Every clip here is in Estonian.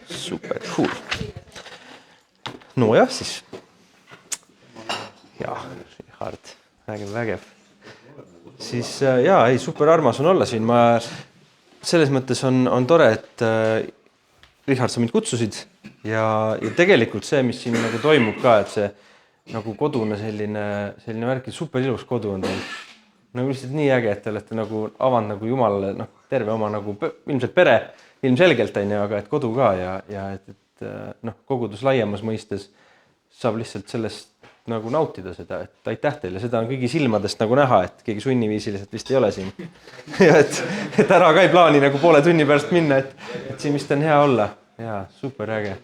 Super, cool. No jah, siis. Jaa, Richard, vägev. Siis jaa, ei, super armas on olla siin. Selles mõttes on tore, et Richard, sa mind kutsusid ja tegelikult see, mis siin nagu toimub ka, et see nagu kodune selline värk, super ilus kodu on teil. Nagu lihtsalt nii äge, et te olete nagu avanud nagu Jumalale terve oma nagu ilmselt pere, ilmselgelt on ju, aga et kodu ka ja et kogudus laiemas mõistes saab lihtsalt sellest nagu nautida seda, et aitäh teile, seda on kõigi silmadest nagu näha, et keegi sunniviisiliselt vist ei ole siin. Ja et ära ka ei plaani nagu poole tunni pärast minna, et siin vist on hea olla. Jaa, super äge.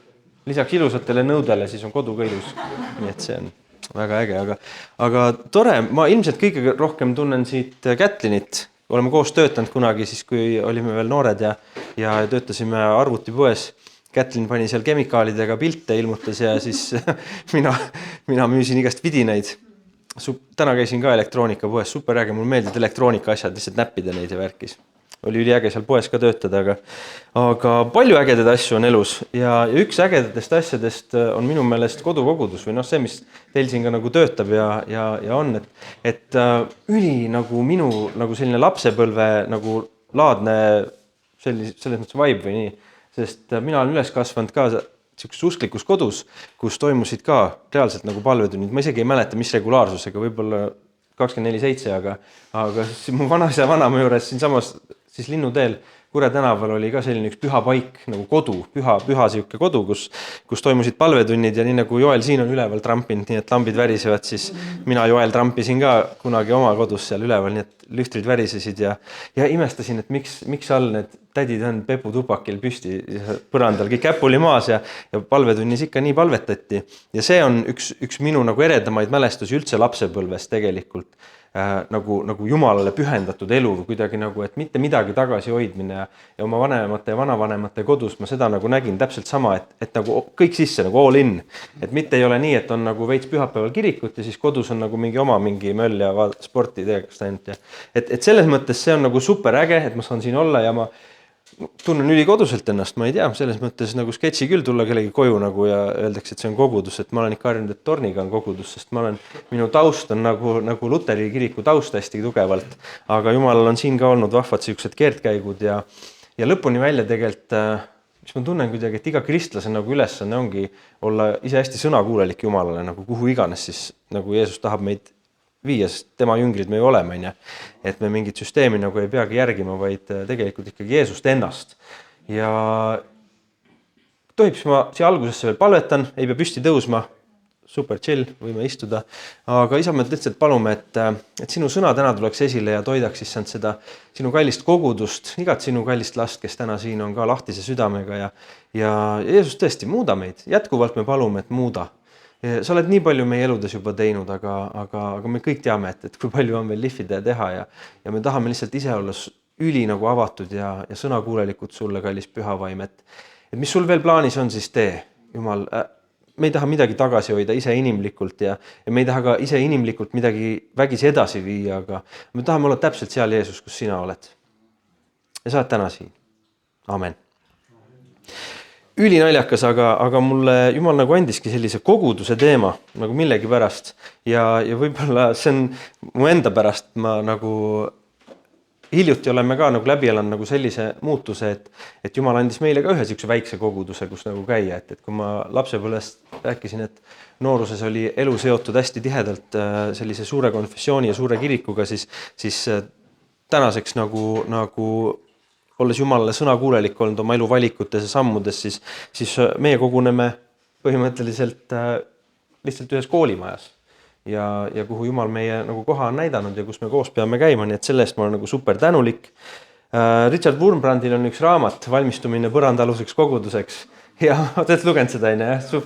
Lisaks ilusatele nõudele siis on kodu ka ilus. Nii et see on väga äge, aga tore, ma ilmselt kõige rohkem tunnen siit Kätlinit. Oleme koos töötanud kunagi siis, kui olime veel noored ja töötasime arvutipoes. Kätlin pani seal kemikaalidega pilte ilmutas ja siis mina müüsin igast vidinaid. Täna käisin ka elektroonikapoes, super äge, mul meeldib elektroonika asjad, lihtsalt näppida neid ja värkis. Oli üliäge seal poes ka töötada, aga palju ägedaid asju on elus ja üks ägedatest asjadest on minu meelest kodukogudus või see, mis teil siin ka nagu töötab ja on, et üli nagu minu nagu selline lapsepõlve nagu laadne selles mõttes vibe või nii, sest mina olen üles kasvanud ka sellises usklikus kodus, kus toimusid ka reaalselt nagu palvetunnid. Ma isegi ei mäleta, mis regulaarsusega, võib-olla 24/7, aga mu vanaisa ja vanaema juures siin samas siis Linnuteel Kure tänaval oli ka selline üks püha paik nagu kodu, püha siuke kodu, kus toimusid palvetunnid ja nii nagu Joel siin on üleval trampinud, nii et lambid värisevad, siis mina Joel trampisin ka kunagi oma kodus seal üleval, nii et lühtrid värisesid ja imestasin, et miks all need tädid on peputupakil püsti põrandal, kõik äpuli maas ja palvetunnis ikka nii palvetati. Ja see on üks minu nagu eredamaid mälestusi üldse lapsepõlves tegelikult. Nagu Jumalale pühendatud elu või kuidagi nagu, et mitte midagi tagasi hoidmine ja oma vanemate ja vanavanemate kodus ma seda nagu nägin täpselt sama, et nagu kõik sisse nagu all in, et mitte ei ole nii, et on nagu veits pühapäeval kirikut ja siis kodus on nagu mingi möll ja sporti tegekast ainult ja et selles mõttes see on nagu super äge, et ma saan siin olla ja ma tunnen ülikoduselt ennast, ma ei tea, selles mõttes nagu sketši küll tulla kellegi koju nagu ja öeldakse, et see on kogudus, et ma olen ikka harjunud, et Torniga on kogudus, sest minu taust on nagu Luteri kiriku taust hästi tugevalt, aga Jumalal on siin ka olnud vahvad siuksed keerdkäigud ja lõpuni välja tegelikult, mis ma tunnen kuidagi, et iga kristlase nagu ülesanne ongi olla ise hästi sõnakuulelik Jumalale, nagu kuhu iganes siis nagu Jeesus tahab meid viia, sest tema jüngrid me ju oleme, et me mingit süsteemi nagu ei peagi järgima, vaid tegelikult ikkagi Jeesust ennast. Ja tohib, siis ma siia algusesse veel palvetan, ei pea püsti tõusma, super chill, võime istuda, aga isa, me lihtsalt palume, et sinu sõna täna tuleks esile ja toidaks siis seda sinu kallist kogudust, igat sinu kallist last, kes täna siin on ka lahtise südamega ja Jeesus tõesti muuda meid, jätkuvalt me palume, et muuda. Sa oled nii palju meie eludes juba teinud, aga me kõik teame, et kui palju on veel lihvida ja teha ja me tahame lihtsalt ise olla üli nagu avatud ja sõnakuulelikud sulle, kallis pühavaim, et mis sul veel plaanis on, siis tee, Jumal, me ei taha midagi tagasi hoida ise inimlikult ja me ei taha ka ise inimlikult midagi vägisi edasi viia, aga me tahame olla täpselt seal, Jeesus, kus sina oled. Ja sa oled täna siin. Amen. Ülinaljakas, aga mulle Jumal nagu andiski sellise koguduse teema nagu millegi pärast ja võib-olla see on mu enda pärast, ma nagu hiljuti oleme ka nagu läbi elanud nagu sellise muutuse, et Jumal andis meile ka ühe siukse väikse koguduse, kus nagu käia, et kui ma lapsepõlvest rääkisin, et nooruses oli elu seotud hästi tihedalt sellise suure konfessiooni ja suure kirikuga, siis tänaseks nagu olles Jumalale sõnakuulelik olnud oma elu valikutes ja sammudes, siis meie koguneme põhimõtteliselt lihtsalt ühes koolimajas ja kuhu Jumal meie nagu koha on näidanud ja kus me koos peame käima, nii et selle eest ma olen nagu super tänulik. Richard Wurmbrandil on üks raamat, Valmistumine põrandaluseks koguduseks ja oled lugenud seda,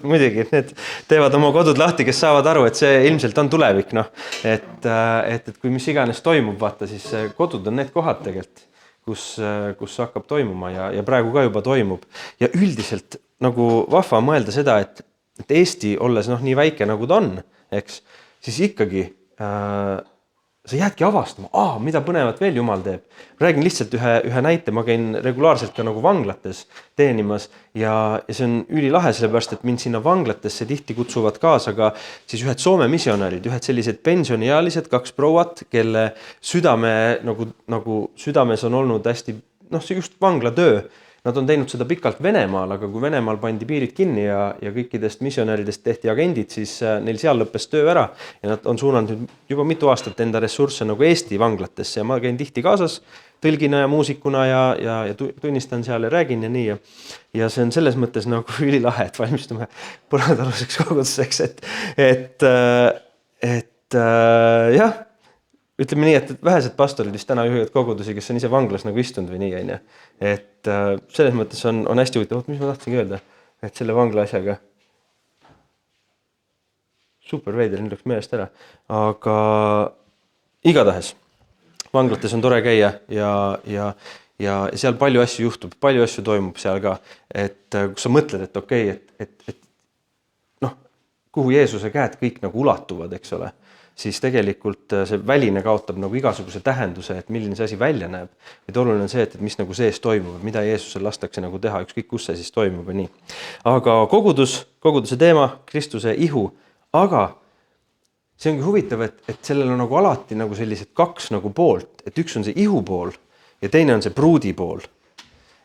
muidugi, need teevad oma kodud lahti, kes saavad aru, et see ilmselt on tulevik, et kui mis iganes toimub, vaata, siis kodud on need kohad tegelikult, kus hakkab toimuma ja praegu ka juba toimub. Ja üldiselt nagu vahva mõelda seda, et Eesti olles nii väike nagu ta on, eks, siis ikkagi sa jäädki avastama, mida põnevat veel Jumal teeb. Räägin lihtsalt ühe näite, ma käin regulaarselt ka nagu vanglates teenimas ja see on ülilahe, sellepärast, et mind sinna vanglatesse tihti kutsuvad kaasa ka siis ühed Soome misionärid, ühed sellised pensioniealised 2 prouat, kelle südames on olnud hästi, see just vanglatöö. Nad on teinud seda pikalt Venemaal, aga kui Venemaal pandi piirid kinni ja kõikidest misionäridest tehti agendid, siis neil seal lõppes töö ära ja nad on suunanud juba mitu aastat enda ressursse nagu Eesti vanglatesse ja ma käin tihti kaasas tõlgina ja muusikuna ja tunnistan seal ja räägin ja nii. Ja see on selles mõttes nagu ülilahe, et valmistume põradaluseks koguduseks, et jah, ütleme nii, et vähesed pastorid vist täna juhivad kogudusi, kes on ise vanglas nagu istunud või nii, on. Et selles mõttes on hästi huvitav. Mis ma tahtsingi öelda, et selle vangla asjaga super veider, nüüd läks meelest ära, aga igatahes vanglates on tore käia ja seal palju asju juhtub, palju asju toimub seal ka, et kus sa mõtled, et okei, et kuhu Jeesuse käed kõik nagu ulatuvad, eks ole, siis tegelikult see väline kaotab nagu igasuguse tähenduse, et milline see asi välja näeb. Et oluline on see, et mis nagu sees toimub, mida Jeesusel lastakse nagu teha, ükskõik kus see siis toimub ja nii. Aga koguduse teema, Kristuse ihu, aga see ongi huvitav, et sellel on nagu alati nagu sellised 2 nagu poolt, et üks on see ihu pool ja teine on see pruudi pool.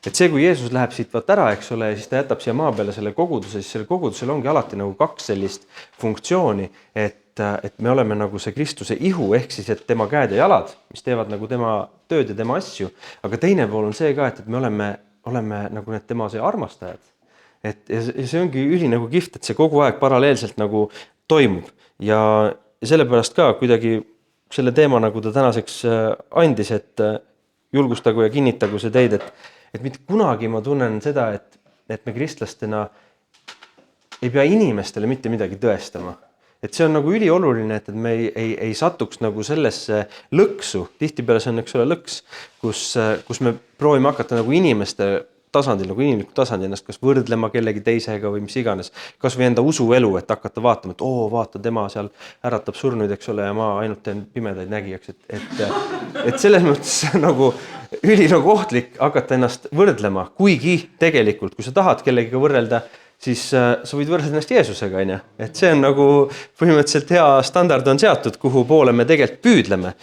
Et see, kui Jeesus läheb siit ära, eks ole, siis ta jätab siia maa peale selle koguduse, siis selle kogudusel ongi alati nagu 2 sellist funktsiooni, et me oleme nagu see Kristuse ihu, ehk siis, et tema käed ja jalad, mis teevad nagu tema tööd ja tema asju, aga teine pool on see ka, et me oleme nagu need tema see armastajad. Ja see ongi üli nagu kihvt, et see kogu aeg paralleelselt nagu toimub ja sellepärast ka kuidagi selle teema nagu ta tänaseks andis, et julgustagu ja kinnitagu see teid, et mitte kunagi ma tunnen seda, et me kristlastena ei pea inimestele mitte midagi tõestama. Et see on nagu ülioluline, et me ei satuks nagu sellesse lõksu, tihtipeale see on üks ole lõks, kus me proovime hakata nagu inimeste tasandil, nagu inimliku tasandil ennast kas võrdlema kellegi teisega või mis iganes, kas või enda usuelu, et hakata vaatama, et vaata, tema seal äratab surnuid, eks ole, ja ma ainult teen pimedaid nägijaks, et selles mõttes nagu üli nagu ohtlik hakata ennast võrdlema, kuigi tegelikult, kui sa tahad kellegiga võrrelda, siis sa võid võrrelda ennast Jeesusega, on. Et see on nagu põhimõtteliselt hea standard on seatud, kuhu poole me tegelikult püüdleme.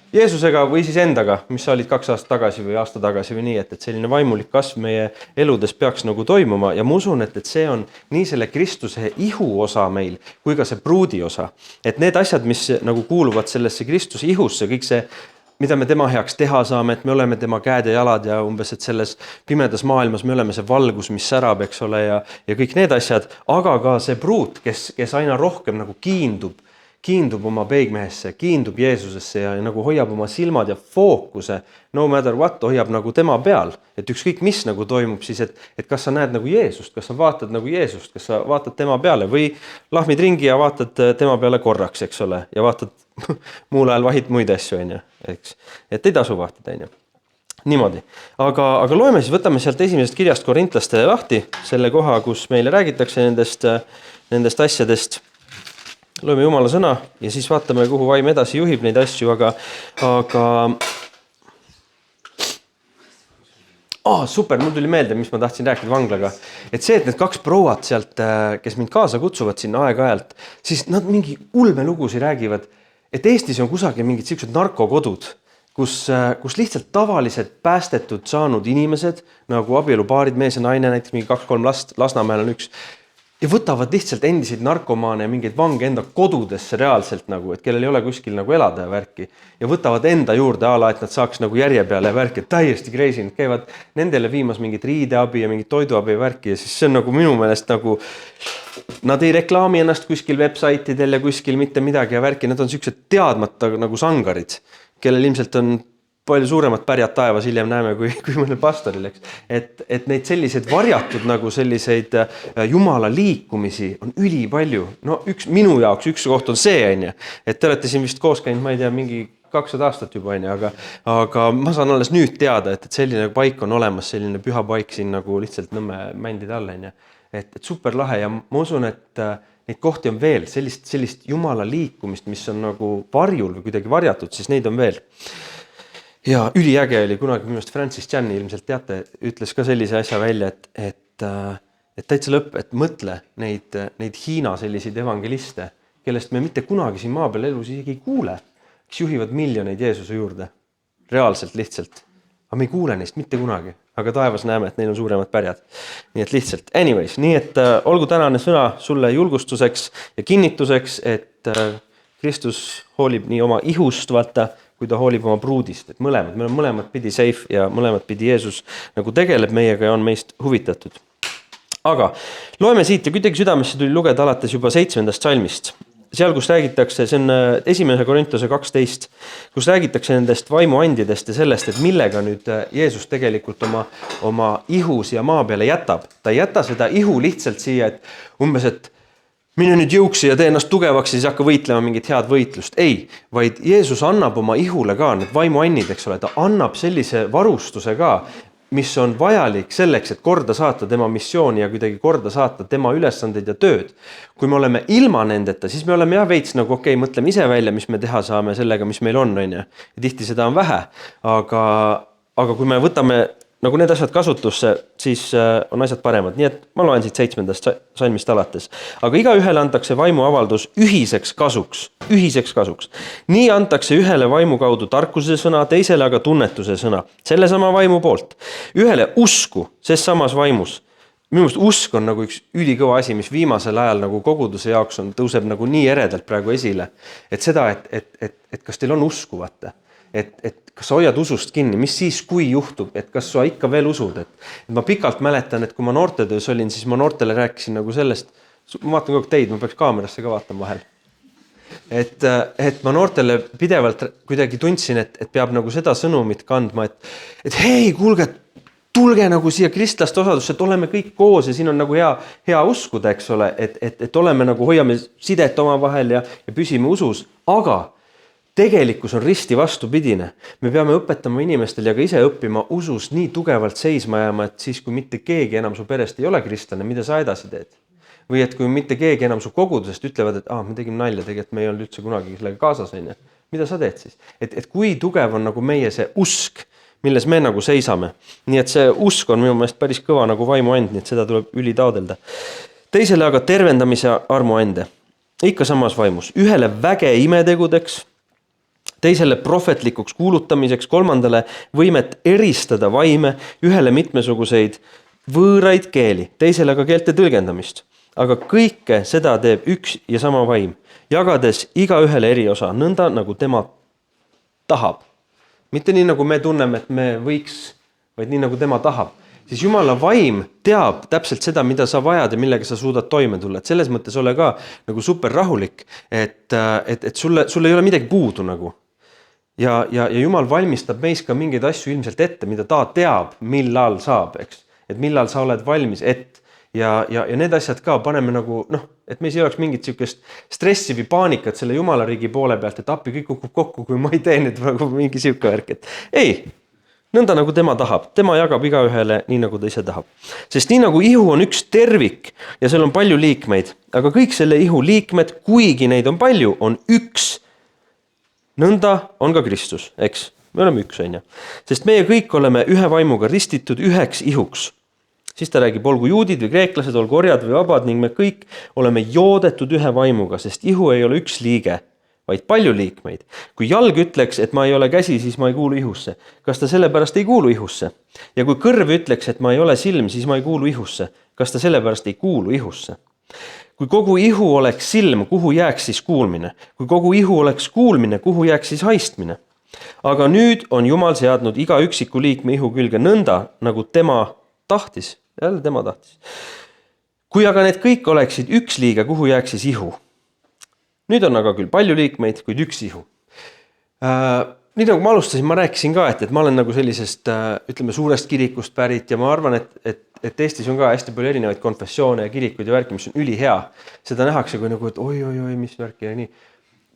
Jeesusega või siis endaga, mis sa olid 2 aastat tagasi või aasta tagasi või nii, et selline vaimulik kasv meie eludes peaks nagu toimuma ja ma usun, et see on nii selle Kristuse ihu osa meil kui ka see pruudi osa. Et need asjad, mis nagu kuuluvad sellesse Kristuse ihusse, kõik see, mida me tema heaks teha saame, et me oleme tema käed ja jalad ja umbes, et selles pimedas maailmas me oleme see valgus, mis särab, eks ole, ja kõik need asjad, aga ka see pruut, kes aina rohkem nagu kiindub oma peigmehesse, kiindub Jeesusesse ja nagu hoiab oma silmad ja fookuse, no matter what, hoiab nagu tema peal. Et ükskõik mis nagu toimub siis, et kas sa näed nagu Jeesust, kas sa vaatad nagu Jeesust, kas sa vaatad tema peale või lahmid ringi ja vaatad tema peale korraks, eks ole, ja vaatad muul ajal vahid muid asju, on. Eks. Et ei tasu vaatida, on. Niimoodi. Aga loeme siis, võtame sealt esimesest kirjast Korintlastele lahti, selle koha, kus meile räägitakse nendest asjadest. Loeme Jumala sõna ja siis vaatame, kuhu vaim edasi juhib neid asju, aga super, mul tuli meelde, mis ma tahtsin rääkida vanglaga. Et see, et need 2 prouad sealt, kes mind kaasa kutsuvad sinna aeg-ajalt, siis nad mingi ulmelugusi räägivad, et Eestis on kusagil mingid siuksed narkokodud, kus lihtsalt tavalised päästetud saanud inimesed, nagu abielupaarid, mees ja naine, näiteks mingi 2-3 last, Lasnamäel on üks, ja võtavad lihtsalt endiseid narkomaane ja mingeid vange enda kodudesse reaalselt nagu, et kellel ei ole kuskil nagu elada ja värki. Ja võtavad enda juurde ala, et nad saaks nagu järje peale ja värki, et täiesti crazy. Nad käivad nendele viimas mingit riideabi ja mingit toiduabi ja värki ja siis see on nagu minu meelest nagu, nad ei reklaami ennast kuskil websaitidel ja kuskil mitte midagi ja värki. Nad on siuksed teadmata nagu sangarid, kellel ilmselt on palju suuremat pärjat taevas hiljem näeme kui mõnel pastoril, eks. Et neid selliseid varjatud nagu selliseid Jumala liikumisi on üli palju. No minu jaoks üks koht on see, on. Et te olete siin vist koos käinud, ma ei tea, mingi 200 aastat juba on, aga ma saan alles nüüd teada, et selline paik on olemas, selline püha paik siin nagu lihtsalt Nõmme mändide all on. Et super lahe ja ma usun, et neid kohti on veel, sellist Jumala liikumist, mis on nagu varjul või kuidagi varjatud, siis neid on veel. Ja üliäge oli kunagi minu arust Francis Chan, ilmselt teate, ütles ka sellise asja välja, et täitsa lõpp, et mõtle neid Hiina selliseid evangeliste, kellest me mitte kunagi siin maa peal elus isegi ei kuule, kes juhivad miljoneid Jeesuse juurde. Reaalselt lihtsalt. Aga me ei kuule neist mitte kunagi. Aga taevas näeme, et neil on suuremad pärjad. Nii et lihtsalt. Anyways, nii et olgu tänane sõna sulle julgustuseks ja kinnituseks, et Kristus hoolib nii oma ihust, vaata, kui ta hoolib oma pruudist. Et me oleme mõlemad pidi safe ja mõlemad pidi Jeesus nagu tegeleb meiega ja on meist huvitatud. Aga loeme siit ja kuidagi südamesse tuli lugeda alates juba 7. salmist. Seal, kus räägitakse, see on 1. Korintuse 12, kus räägitakse nendest vaimuandidest ja sellest, et millega nüüd Jeesus tegelikult oma ihu siia maa peale jätab. Ta ei jäta seda ihu lihtsalt siia, et umbes, et mine nüüd jõuksi ja tee ennast tugevaks ja siis hakka võitlema mingit head võitlust. Ei, vaid Jeesus annab oma ihule ka need vaimuannid, eks ole, ta annab sellise varustuse ka, mis on vajalik selleks, et korda saata tema missiooni ja kuidagi korda saata tema ülesandeid ja tööd. Kui me oleme ilma nendeta, siis me oleme veits nagu okei, mõtleme ise välja, mis me teha saame sellega, mis meil on. Ja tihti seda on vähe, aga kui me võtame nagu need asjad kasutusse, siis on asjad paremad. Nii et ma loen siit 7. salmist alates. Aga igaühele antakse vaimuavaldus ühiseks kasuks. Nii antakse ühele vaimu kaudu tarkuse sõna, teisele aga tunnetuse sõna. Selle sama vaimu poolt. Ühele usku, ses samas vaimus. Minu meelest usk on nagu üks ülikõva asi, mis viimasel ajal nagu koguduse jaoks tõuseb nagu nii eredalt praegu esile. Et seda, et kas teil on usku, vaata. Et kas sa hoiad usust kinni, mis siis kui juhtub, et kas sa ikka veel usud, et ma pikalt mäletan, et kui ma noortetöös olin, siis ma noortele rääkisin nagu sellest, ma vaatan kogu teid, ma peaks kaamerasse ka vaatama vahel. Et ma noortele pidevalt kuidagi tundsin, et peab nagu seda sõnumit kandma, et hei, kuulge, tulge nagu siia kristlaste osadusse, et oleme kõik koos ja siin on nagu hea uskuda, eks ole, et oleme nagu hoiame sidet oma vahel ja püsime usus, aga tegelikkus on risti vastupidine. Me peame õpetama inimestel ja ka ise õppima usus nii tugevalt seisma jääma, et siis kui mitte keegi enam su perest ei ole kristlane, mida sa edasi teed? Või et kui mitte keegi enam su kogudusest ütlevad, et me tegime nalja, tegelikult me ei olnud üldse kunagi sellega kaasas, mida sa teed siis? Et kui tugev on nagu meie see usk, milles me nagu seisame. Nii et see usk on minu meelest päris kõva nagu vaimuand, nii et seda tuleb ülitaodelda. Teisele aga tervendamise armuande. Ikka samas vaimus. Ühele väge imetegudeks, teisele prohvetlikuks kuulutamiseks, kolmandale võimet eristada vaime, ühele mitmesuguseid võõraid keeli, teisele aga keelte tõlgendamist. Aga kõike seda teeb üks ja sama vaim, jagades iga ühele eri osa, nõnda nagu tema tahab. Mitte nii, nagu me tunneme, et me võiks, vaid nii, nagu tema tahab. Siis Jumala vaim teab täpselt seda, mida sa vajad ja millega sa suudad toime tulla. Et selles mõttes ole ka nagu super rahulik, et sulle ei ole midagi puudu nagu. Ja Jumal valmistab meis ka mingeid asju ilmselt ette, mida ta teab, millal saab, eks. Et millal sa oled valmis, ja need asjad ka paneme nagu, et meis ei oleks mingit sihukest stressi või paanikat selle Jumala riigi poole pealt, et appi kõik kukub kokku, kui ma ei tee nüüd nagu mingi sihuke värk, et ei, nõnda nagu tema tahab, tema jagab iga ühele nii, nagu ta ise tahab. Sest nii nagu ihu on üks tervik ja seal on palju liikmeid, aga kõik selle ihu liikmed, kuigi neid on palju, on üks. Nõnda on ka Kristus, eks? Me oleme üks, on ja. Sest meie kõik oleme ühe vaimuga ristitud üheks ihuks. Siis ta räägib, olgu juudid või kreeklased, olgu orjad või vabad ning me kõik oleme joodetud ühe vaimuga, sest ihu ei ole üks liige, vaid palju liikmeid. Kui jalg ütleks, et ma ei ole käsi, siis ma ei kuulu ihusse. Kas ta sellepärast ei kuulu ihusse? Ja kui kõrv ütleks, et ma ei ole silm, siis ma ei kuulu ihusse. Kas ta sellepärast ei kuulu ihusse? Kui kogu ihu oleks silm, kuhu jääks siis kuulmine? Kui kogu ihu oleks kuulmine, kuhu jääks siis haistmine? Aga nüüd on Jumal seadnud iga üksiku liikme ihu külge nõnda, nagu tema tahtis. Jälle tema tahtis. Kui aga need kõik oleksid üks liige, kuhu jääks siis ihu? Nüüd on aga küll palju liikmeid, kuid üks ihu. Nii nagu ma alustasin, ma rääkisin ka, et ma olen nagu sellisest, ütleme, suurest kirikust pärit ja ma arvan, et Eestis on ka hästi palju erinevaid konfessioone ja kirikuid ja värki, mis on ülihea. Seda nähakse kui nagu, et oi, mis värki ja nii.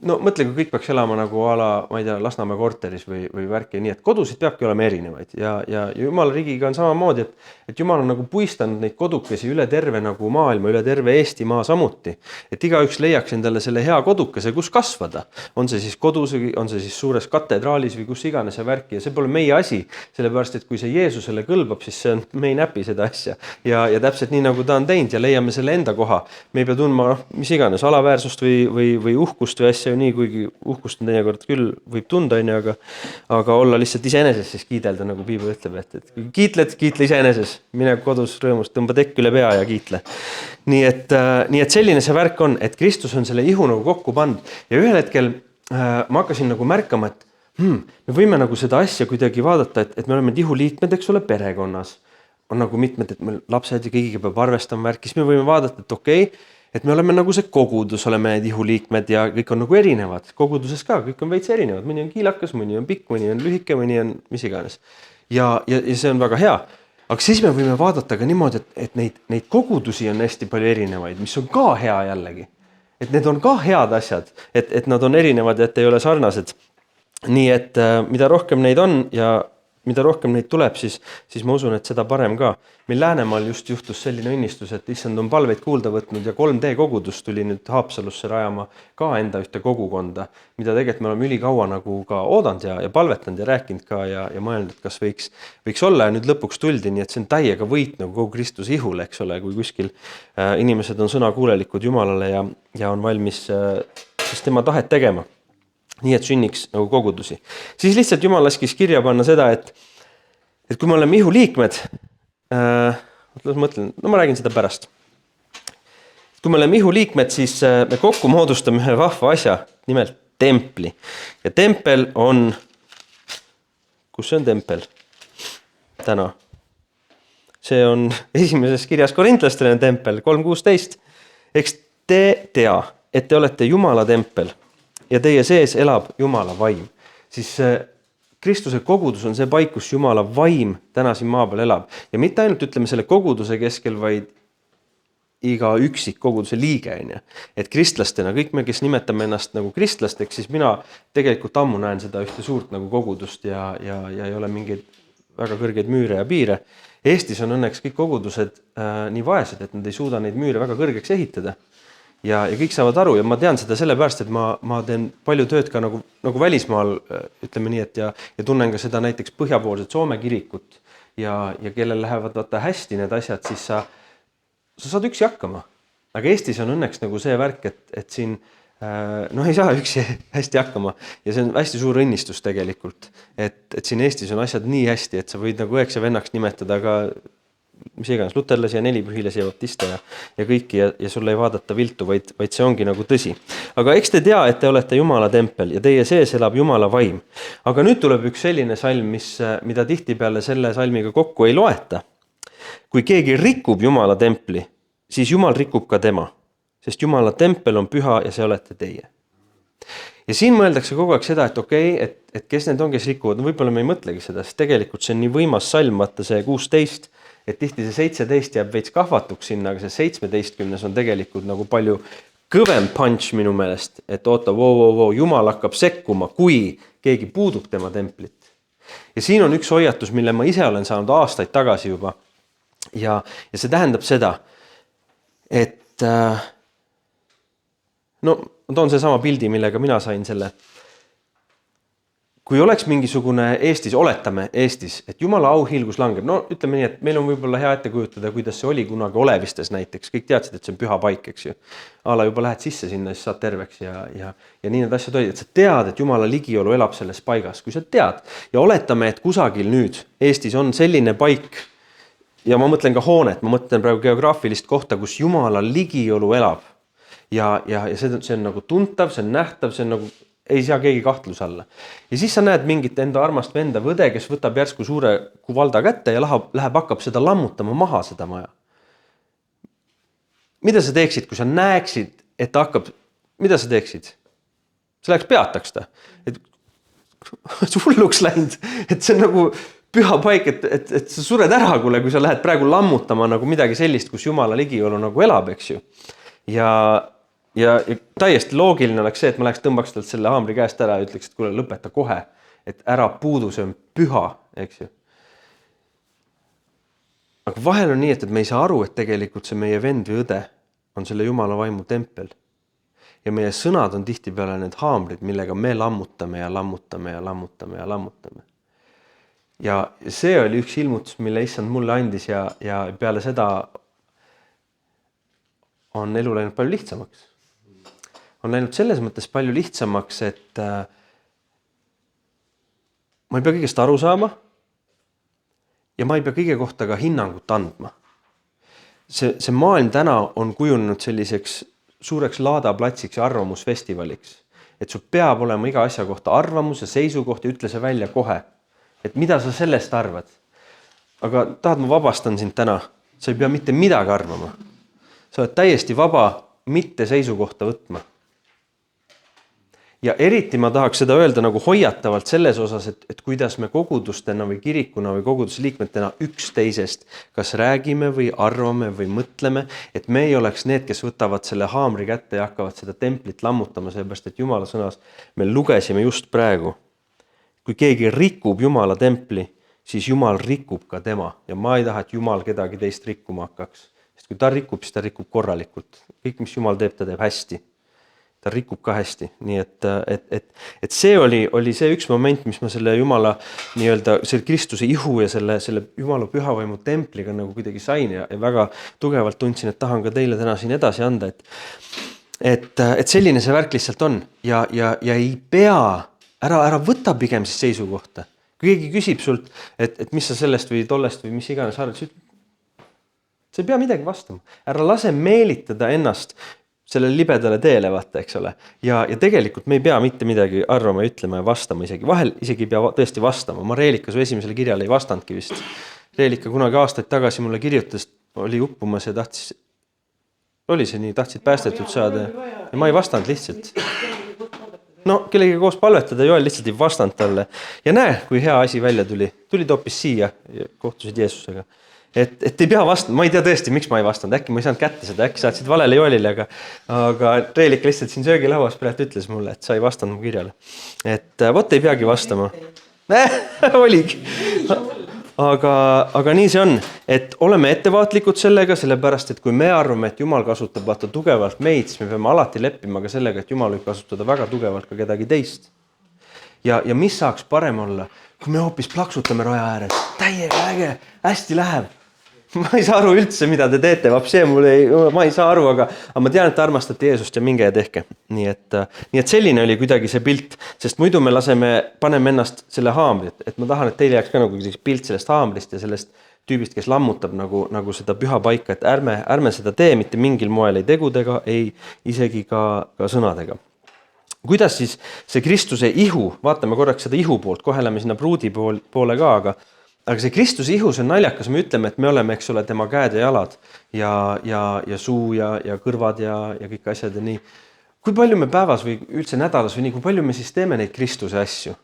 no mõtle, kui kõik peaks elama nagu ma ei tea, Lasnamäe korteris või värki, nii et kodusid peabki olema erinevaid ja Jumala riigiga on samamoodi, et Jumal on nagu puistanud neid kodukesi üle terve nagu maailma, üle terve Eestimaa samuti. Et igaüks leiaks endale selle hea kodukese, kus kasvada. On see siis kodus, on see siis suures katedraalis või kus iganes see värki ja see pole meie asi, sellepärast et kui see Jeesusele kõlbab, siis me ei näpi seda asja ja täpselt nii nagu ta on teinud ja leiame selle enda koha. Me ei pea tundma mis iganes alaväärsust või uhkust või asja nii, kuigi uhkust on teinekord küll võib tunda, aga olla lihtsalt iseeneses siis kiidelda, nagu Piibel ütleb, et kui kiitle iseeneses, mine kodus rõõmust, tõmba tekk üle pea ja kiitle. Nii et selline see värk on, et Kristus on selle ihu nagu kokku pannud ja ühel hetkel ma hakkasin nagu märkama, et me võime nagu seda asja kuidagi vaadata, et me oleme ihuliikmed, eks ole, perekonnas. On nagu mitmed, et meil lapsed ja kõigiga peab arvestama värki, siis me võime vaadata, et okei, et me oleme nagu see kogudus, oleme need ihuliikmed ja kõik on nagu erinevad. Koguduses ka, kõik on veits erinevad. Mõni on kiilakas, mõni on pikk, mõni on lühike, mõni on mis iganes. Ja see on väga hea. Aga siis me võime vaadata ka niimoodi, et neid kogudusi on hästi palju erinevaid, mis on ka hea jällegi. Et need on ka head asjad, et nad on erinevad ja et ei ole sarnased. Nii et mida rohkem neid on ja mida rohkem neid tuleb, siis ma usun, et seda parem ka. Meil Läänemaal just juhtus selline õnnistus, et issand on palveid kuulda võtnud ja 3D kogudus tuli nüüd Haapsalusse rajama ka enda ühte kogukonda, mida tegelikult me oleme ülikaua nagu ka oodanud ja palvetanud ja rääkinud ka ja mõelnud, et kas võiks olla ja nüüd lõpuks tuldi, nii et see on täiega võit nagu kogu Kristuse ihule, eks ole, kui kuskil inimesed on sõnakuulelikud Jumalale ja on valmis siis tema tahet tegema. Nii et sünniks nagu kogudusi. Siis lihtsalt Jumal laskis kirja panna seda, et kui me oleme ihuliikmed, ma räägin seda pärast. Kui me oleme ihuliikmed, siis me kokku moodustame ühe vahva asja, nimelt templi. Ja tempel on, kus see on tempel? Täna. See on esimeses kirjas Korintlastele tempel, 3.16. Eks te tea, et te olete Jumala tempel ja teie sees elab Jumala vaim. Siis Kristuse kogudus on see paik, kus Jumala vaim täna siin maa peal elab. Ja mitte ainult ütleme selle koguduse keskel, vaid iga üksik koguduse liige. Et kristlastena, kõik me, kes nimetame ennast nagu kristlasteks, siis mina tegelikult ammu näen seda ühte suurt nagu kogudust ja ei ole mingeid väga kõrgeid müüre ja piire. Eestis on õnneks kõik kogudused nii vaesed, et nad ei suuda neid müüre väga kõrgeks ehitada. Ja kõik saavad aru ja ma tean seda sellepärast, et ma teen palju tööd ka nagu välismaal, ütleme nii, et ja tunnen ka seda näiteks põhjapoolset Soome kirikut ja kellel lähevad hästi need asjad, siis sa saad üksi hakkama. Aga Eestis on õnneks nagu see värk, et siin ei saa üksi hästi hakkama ja see on hästi suur õnnistus tegelikult, et siin Eestis on asjad nii hästi, et sa võid nagu õeks ja vennaks nimetada ka mis iganes, luterlasi ja nelipühilasi ja baptiste ja kõiki ja sulle ei vaadata viltu, vaid see ongi nagu tõsi. Aga eks te tea, et te olete Jumala tempel ja teie sees elab Jumala vaim. Aga nüüd tuleb üks selline salm, mida tihtipeale selle salmiga kokku ei loeta. Kui keegi rikub Jumala templi, siis Jumal rikub ka tema, sest Jumala tempel on püha ja see olete teie. Ja siin mõeldakse kogu aeg seda, et okei, et kes need on, kes rikuvad, no võib-olla me ei mõtlegi seda, sest tegelikult see on nii võimas salm, vaata see 16, et tihti see 17 jääb veits kahvatuks sinna, aga see 17 on tegelikult nagu palju kõvem punch minu meelest, et oota, Jumal hakkab sekkuma, kui keegi puudub tema templit. Ja siin on üks hoiatus, mille ma ise olen saanud aastaid tagasi juba. Ja see tähendab seda, et ma toon see sama pildi, millega mina sain selle. Kui oleks mingisugune Eestis, oletame Eestis, et Jumala auhiilgus langeb, ütleme nii, et meil on võib-olla hea ette kujutada, kuidas see oli kunagi Olevistes näiteks, kõik teadsid, et see on püha paik, eks ju. Ala juba lähed sisse sinna, siis saad terveks ja nii need asjad olid, et sa tead, et Jumala ligiolu elab selles paigas, kui sa tead. Ja oletame, et kusagil nüüd Eestis on selline paik ja ma mõtlen ka hoonet, ma mõtlen praegu geograafilist kohta, kus Jumala ligiolu elab ja see on nagu tuntav, see on nähtav, see on nagu ei saa keegi kahtlus alla. Ja siis sa näed mingit enda armast venda võde, kes võtab järsku suure kuvalda kätte ja läheb hakkab seda lammutama maha seda maja. Mida sa teeksid, kui sa näeksid, et ta hakkab, mida sa teeksid? Sa läheks peataks ta. Et hulluks läinud, et see on nagu püha paik, et sa sured ära, kui sa lähed praegu lammutama nagu midagi sellist, kus Jumala ligiolu nagu elab, eks ju. Ja ja täiesti loogiline oleks see, et ma läheks tõmbaks talt selle haamri käest ära ja ütleks, et kuule, lõpeta kohe, et ära puudu, see on püha, eks ju. Aga vahel on nii, et me ei saa aru, et tegelikult see meie vend või õde on selle Jumala vaimu tempel. Ja meie sõnad on tihtipeale need haamrid, millega me lammutame ja lammutame ja lammutame ja lammutame. Ja see oli üks ilmutus, mille issand mulle andis ja peale seda on elu läinud palju lihtsamaks. On läinud selles mõttes palju lihtsamaks, et ma ei pea kõigest aru saama ja ma ei pea kõige kohta ka hinnangut andma. See maailm täna on kujunenud selliseks suureks laadaplatsiks ja arvamusfestivaliks. Et sul peab olema iga asja kohta arvamus ja seisukoht ja ütle see välja kohe. Et mida sa sellest arvad? Aga tahad, ma vabastan sind täna. Sa ei pea mitte midagi arvama. Sa oled täiesti vaba mitte seisukohta võtma. Ja eriti ma tahaks seda öelda nagu hoiatavalt selles osas, et kuidas me kogudustena või kirikuna või kogudusliikmetena üksteisest kas räägime või arvame või mõtleme, et me ei oleks need, kes võtavad selle haamri kätte ja hakkavad seda templit lammutama, sellepärast et Jumala sõnas me lugesime just praegu. Kui keegi rikub Jumala templi, siis Jumal rikub ka tema ja ma ei taha, et Jumal kedagi teist rikkuma hakkaks. Sest kui ta rikub, siis ta rikub korralikult. Kõik, mis Jumal teeb, ta teeb hästi. Ta rikub ka hästi. Nii et see oli see üks moment, mis ma selle Jumala nii-öelda selle Kristuse ihu ja selle Jumala pühavaimu templiga nagu kuidagi sain ja väga tugevalt tundsin, et tahan ka teile täna siin edasi anda, et selline see värk lihtsalt on ja ei pea, ära võta pigem siis seisukohta. Kui keegi küsib sult, et mis sa sellest või tollest või mis iganes arvad, sa ei pea midagi vastama. Ära lase meelitada ennast sellele libedale teele, vaata, eks ole. Ja tegelikult me ei pea mitte midagi arvama, ütlema ja vastama isegi. Vahel isegi ei pea tõesti vastama. Ma Reelika su esimesele kirjale ei vastandki vist. Reelika kunagi aastaid tagasi mulle kirjutas, oli uppumas ja oli see nii, tahtsid päästetud saada. Ja ma ei vastanud lihtsalt. No, kellega koos palvetada, Joel lihtsalt ei vastanud talle. Ja näe, kui hea asi välja tuli. Tulid hoopis siia ja kohtusid Jeesusega. Et ei pea vastanud, ma ei tea tõesti, miks ma ei vastanud, äkki ma ei saanud kätte seda, äkki saatsid valele Joelile, aga Reelik lihtsalt siin söögilauas praegu ütles mulle, et sa ei vastanud mu kirjale. Et võt ei peagi vastama. Oligi. Aga nii see on, et oleme ettevaatlikud sellega, sellepärast, et kui me arvame, et Jumal kasutab vaata tugevalt meid, siis me peame alati leppima ka sellega, et Jumal võib kasutada väga tugevalt ka kedagi teist. Ja mis saaks parem olla, kui me hoopis plaksutame raja ääres, täiega äge, hästi läheb. Ma ei saa aru üldse, mida te teete, ma ei saa aru, aga ma tean, et te armastate Jeesust ja minge ja tehke. Nii et selline oli kuidagi see pilt, sest muidu me paneme ennast selle haamrit, et ma tahan, et teile jääks ka nagu pilt sellest haamrist ja sellest tüübist, kes lammutab nagu seda püha paika, et ärme seda tee mitte mingil moel ei tegudega, ei isegi ka sõnadega. Kuidas siis see Kristuse ihu, vaatame korraks seda ihu poolt, kohe lähme sinna pruudi poole ka, aga see Kristuse ihus on naljakas, me ütleme, et me oleme, eks ole, tema käed ja jalad ja suu ja kõrvad ja kõik asjad ja nii. Kui palju me päevas või üldse nädalas või nii, kui palju me siis teeme neid Kristuse asju?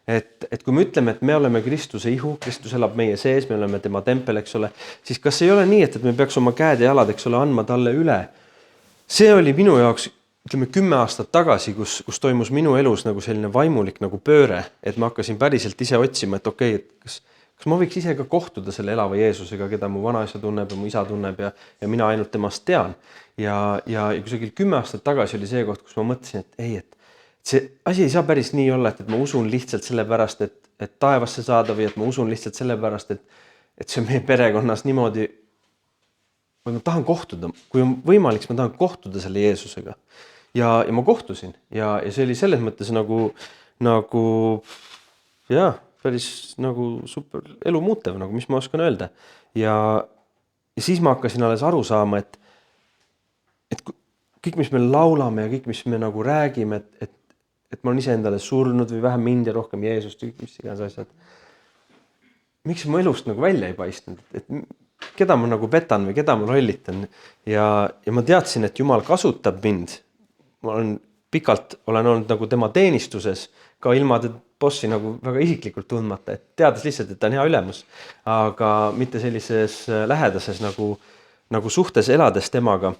Et kui me ütleme, et me oleme Kristuse ihu, Kristus elab meie sees, me oleme tema tempel, eks ole, siis kas ei ole nii, et me peaks oma käed ja jalad, eks ole, andma talle üle? See oli minu jaoks, ütleme 10 aastat tagasi, kus toimus minu elus nagu selline vaimulik nagu pööre, et ma hakkasin päriselt ise otsima, et okei, et kas ma võiks ise ka kohtuda selle elava Jeesusega, keda mu vanaisa tunneb ja mu isa tunneb ja mina ainult temast tean. Ja kusagil 10 aastat tagasi oli see koht, kus ma mõtlesin, et see asi ei saa päris nii olla, et ma usun lihtsalt sellepärast, et taevasse saada või et ma usun lihtsalt sellepärast, et see on meie perekonnas niimoodi, või ma tahan kohtuda, kui on võimalik, ma tahan kohtuda selle Jeesusega. Ja ma kohtusin ja see oli selles mõttes nagu päris nagu super elu muutev, nagu mis ma oskan öelda. Ja siis ma hakkasin alles aru saama, et kõik, mis me laulame ja kõik, mis me nagu räägime, et ma olen ise endale surnud või vähem mind ja rohkem Jeesust, mis iganes asjad. Miks ma elust nagu välja ei paistnud? Et keda ma nagu petan või keda ma lollitan? Ja ma teadsin, et Jumal kasutab mind. Ma olen pikalt olnud nagu tema teenistuses, ka ilma bossi nagu väga isiklikult tundmata, et teades lihtsalt, et ta on hea ülemus, aga mitte sellises lähedases nagu suhtes elades temaga.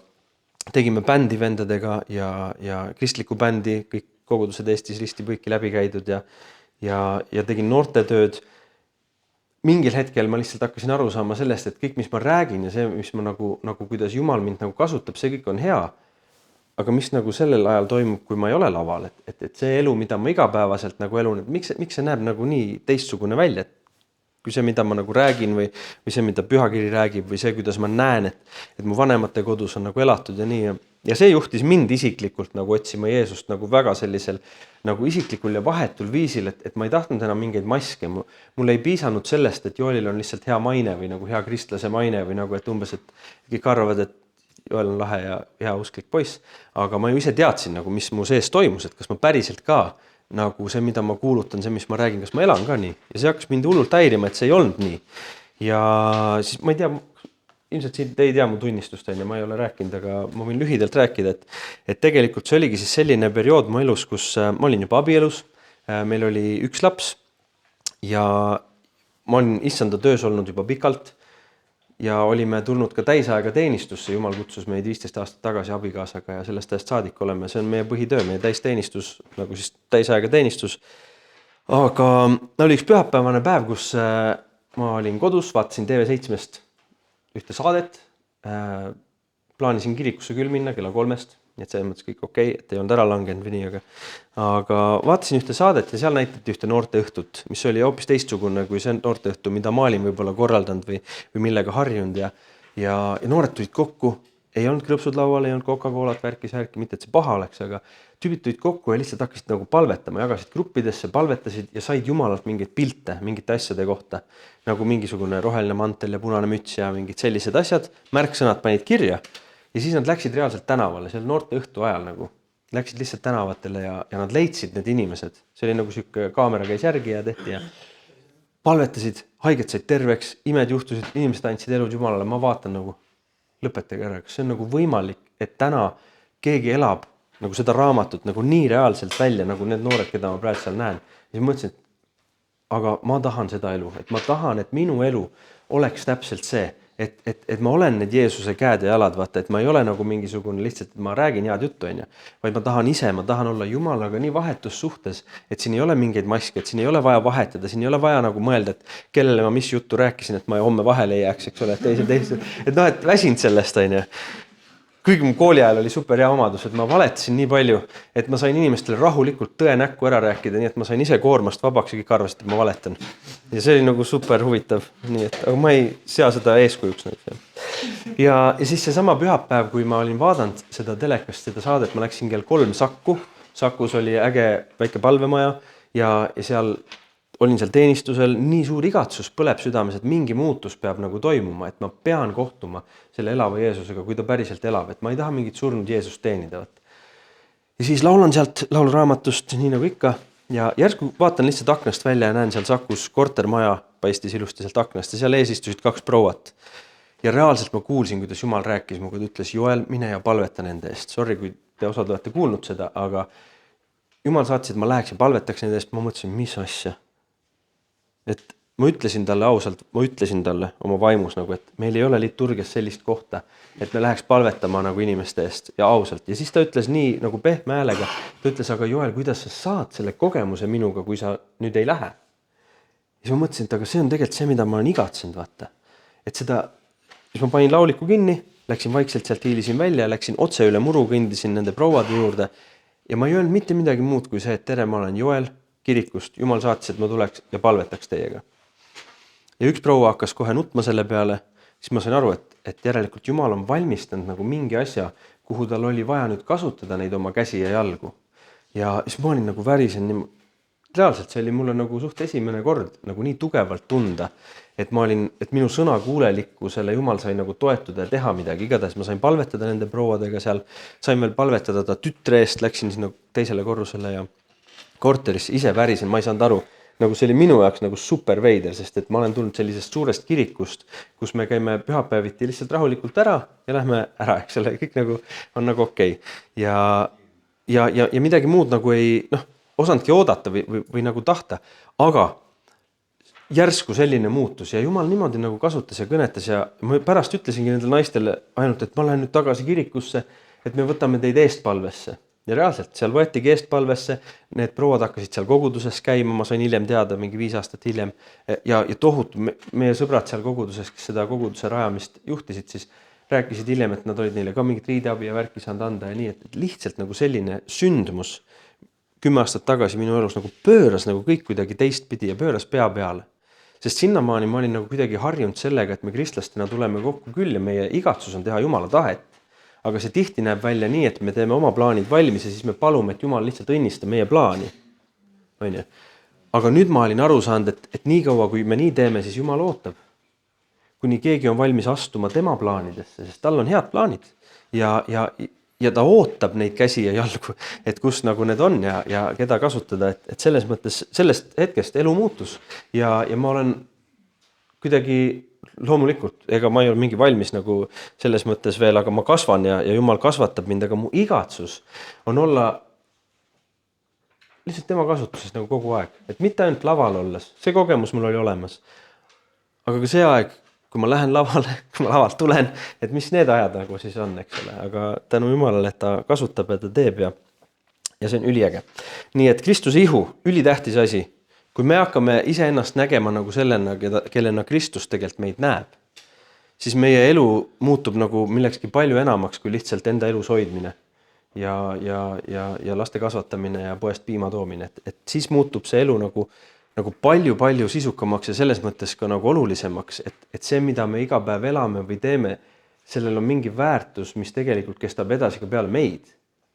tegime bändi vendadega ja kristlikku bändi, kõik kogudused Eestis risti-põiki läbi käidud ja tegin noortetööd. Mingil hetkel ma lihtsalt hakkasin aru saama sellest, et kõik, mis ma räägin ja see, mis ma nagu kuidas Jumal mind nagu kasutab, see kõik on hea. Aga mis nagu sellel ajal toimub, kui ma ei ole laval, et see elu, mida ma igapäevaselt nagu elun, et miks see näeb nagu nii teistsugune välja, et kui see, mida ma nagu räägin või see, mida pühakiri räägib või see, kuidas ma näen, et mu vanemate kodus on nagu elatud ja nii. Ja see juhtis mind isiklikult nagu otsima Jeesust nagu väga sellisel nagu isiklikul ja vahetul viisil, et ma ei tahtnud enam mingeid maske. Mul ei piisanud sellest, et Joelil on lihtsalt hea maine või nagu hea kristlase maine või nagu, et umbes, et kõik arvavad, et Joel on lahe ja hea usklik poiss. Aga ma ju ise teadsin nagu, mis mu sees toimus, et kas ma päriselt ka nagu see, mida ma kuulutan, see, mis ma räägin, kas ma elan ka nii. Ja see hakkas mind hullult häirima, et see ei olnud nii. Ja siis ma ei tea, ilmselt siin te ei tea mu tunnistust, ma ei ole rääkinud, aga ma võin lühidalt rääkida, et tegelikult see oligi siis selline periood mu elus, kus ma olin juba abielus, meil oli üks laps ja ma olin issanda töös olnud juba pikalt ja olime tulnud ka täisaega teenistusse. Jumal kutsus meid 15 aastat tagasi abikaasaga ja sellest ajast saadik oleme. See on meie põhitöö, meie täisteenistus, nagu siis täisaega teenistus. Aga oli üks pühapäevane päev, kus ma olin kodus, vaatasin TV7-st ühte saadet, plaanisin kirikusse küll minna kella 3, nii et selles mõttes kõik okei, et ei olnud ära langenud või nii, aga vaatasin ühte saadet ja seal näitati ühte noorteõhtut, mis oli hoopis teistsugune kui see noorteõhtu, mida ma olin võib-olla korraldanud või millega harjunud ja noored tulid kokku, ei olnud krõpsud laual, ei olnud Coca-Colat, värkis, mitte et see paha oleks, aga tüübid tulid kokku ja lihtsalt hakkasid nagu palvetama, jagasid gruppidesse, palvetasid ja said Jumalalt mingeid pilte, mingite asjade kohta, nagu mingisugune roheline mantel ja punane müts ja mingid sellised asjad, märksõnad panid kirja ja siis nad läksid reaalselt tänavale, seal noorte õhtu ajal nagu, läksid lihtsalt tänavatele ja nad leidsid need inimesed, see oli nagu siuke kaamera käis järgi ja tehti ja palvetasid, haiged said terveks, imed juhtusid, inimesed andsid elud Jumalale, ma vaatan nagu, lõpetage ära, kas see on nagu võimalik, et täna keegi elab nagu seda raamatut nagu nii reaalselt välja, nagu need noored, keda ma praegu seal näen. Ja siis mõtlesin, et aga ma tahan seda elu, et ma tahan, et minu elu oleks täpselt see, et ma olen need Jeesuse käed ja jalad, vaata, et ma ei ole nagu mingisugune lihtsalt, et ma räägin head juttu, vaid ma tahan ise, ma tahan olla Jumalaga nii vahetus suhtes, et siin ei ole mingeid maske, et siin ei ole vaja vahetada, siin ei ole vaja nagu mõelda, et kellele ma mis juttu rääkisin, et ma homme vahele ei jääks, eks ole, et et väsinud sellest, Kuigi mu kooli ajal oli super hea omadus, et ma valetasin nii palju, et ma sain inimestele rahulikult tõe näkku ära rääkida, nii et ma sain ise koormast vabaks ja kõik arvasid, et ma valetan. Ja see oli nagu super huvitav, nii et aga ma ei sea seda eeskujuks. Ja siis see sama pühapäev, kui ma olin vaadanud seda telekast, seda saadet, ma läksin kell 3 Sakku. Sakus oli äge väike palvemaja ja seal olin seal teenistusel, nii suur igatsus põleb südames, et mingi muutus peab nagu toimuma, et ma pean kohtuma selle elava Jeesusega, kui ta päriselt elab, et ma ei taha mingit surnud Jeesust teenida. Ja siis laulan sealt lauluraamatust, nii nagu ikka, ja järsku vaatan lihtsalt aknast välja ja näen seal Sakus kortermaja, paistis ilusti sealt aknast ja seal ees istusid 2 prouat. Ja reaalselt ma kuulsin, kuidas Jumal rääkis, kui ta ütles, Joel, mine ja palveta nende eest. Sorry, kui te osad olete kuulnud seda, aga Jumal saatis, et ma läheks ja palvetaks nende eest, ma mõtlesin, mis asja. Et ma ütlesin talle ausalt, ma ütlesin talle oma vaimus nagu, et meil ei ole liturgias sellist kohta, et me läheks palvetama nagu inimeste eest ja ausalt. Ja siis ta ütles nii nagu pehme häälega, ta ütles, aga Joel, kuidas sa saad selle kogemuse minuga, kui sa nüüd ei lähe? Ja siis ma mõtlesin, et aga see on tegelikult see, mida ma olen igatsenud, vaata. Et seda, siis ma panin lauliku kinni, läksin vaikselt sealt hiilisin välja, läksin otse üle muru, kõndisin nende prouade juurde ja ma ei öelnud mitte midagi muud kui see, et tere, ma olen Joel kirikust, Jumal saatis, et ma tuleks ja palvetaks teiega. Ja üks proua hakkas kohe nutma selle peale, siis ma sain aru, et järelikult Jumal on valmistanud nagu mingi asja, kuhu tal oli vaja nüüd kasutada neid oma käsi ja jalgu. Ja siis ma olin nagu värisen, reaalselt see oli mulle nagu suht esimene kord nagu nii tugevalt tunda, et minu sõna kuulelikkusele Jumal sai nagu toetuda ja teha midagi. Igatahes ma sain palvetada nende prouadega seal, sain veel palvetada ta tütre eest, läksin sinna teisele korrusele ja korterisse ise värisen, ma ei saanud aru, nagu see oli minu jaoks nagu super veider, sest et ma olen tulnud sellisest suurest kirikust, kus me käime pühapäeviti lihtsalt rahulikult ära ja lähme ära, eks ole, kõik nagu on nagu okei. Ja midagi muud nagu ei, osanudki oodata või nagu tahta, aga järsku selline muutus ja Jumal niimoodi nagu kasutas ja kõnetas ja ma pärast ütlesingi nendele naistele ainult, et ma lähen nüüd tagasi kirikusse, et me võtame teid eestpalvesse. Ja reaalselt seal võetigi eestpalvesse, need prouad hakkasid seal koguduses käima, ma sain hiljem teada, mingi 5 aastat hiljem, ja tohutu, meie sõbrad seal koguduses, kes seda koguduse rajamist juhtisid, siis rääkisid hiljem, et nad olid neile ka mingit riideabi ja värki saanud anda ja nii, et lihtsalt nagu selline sündmus 10 aastat tagasi minu elus nagu pööras nagu kõik kuidagi teistpidi ja pööras pea peale. Sest sinnamaani ma olin nagu kuidagi harjunud sellega, et me kristlastena tuleme kokku küll ja meie igatsus on teha Jumala tahet. Aga see tihti näeb välja nii, et me teeme oma plaanid valmis ja siis me palume, et Jumal lihtsalt õnnista meie plaani. Aga nüüd ma olin aru saanud, et nii kaua, kui me nii teeme, siis Jumal ootab. Kuni keegi on valmis astuma tema plaanidesse, sest tal on head plaanid. Ja ta ootab neid käsi ja jalgu, et kus nagu need on ja keda kasutada. Et selles mõttes sellest hetkest elu muutus. Ja ma olen kuidagi loomulikult, ega ma ei ole mingi valmis nagu selles mõttes veel, aga ma kasvan ja Jumal kasvatab mind, aga mu igatsus on olla lihtsalt tema kasutuses nagu kogu aeg. Et mitte ainult laval olles, see kogemus mul oli olemas. Aga ka see aeg, kui ma lähen lavale, kui ma lavalt tulen, et mis need ajad nagu siis on, eks ole. Aga tänu Jumalale, et ta kasutab ja ta teeb ja see on üliäge. Nii et Kristuse ihu, ülitähtis asi. Kui me hakkame iseennast nägema nagu sellena, kellena Kristus tegelikult meid näeb, siis meie elu muutub nagu millekski palju enamaks kui lihtsalt enda elus hoidmine ja laste kasvatamine ja poest piima toomine. Et siis muutub see elu nagu palju sisukamaks ja selles mõttes ka nagu olulisemaks, et see, mida me iga päev elame või teeme, sellel on mingi väärtus, mis tegelikult kestab edasi ka peale meid.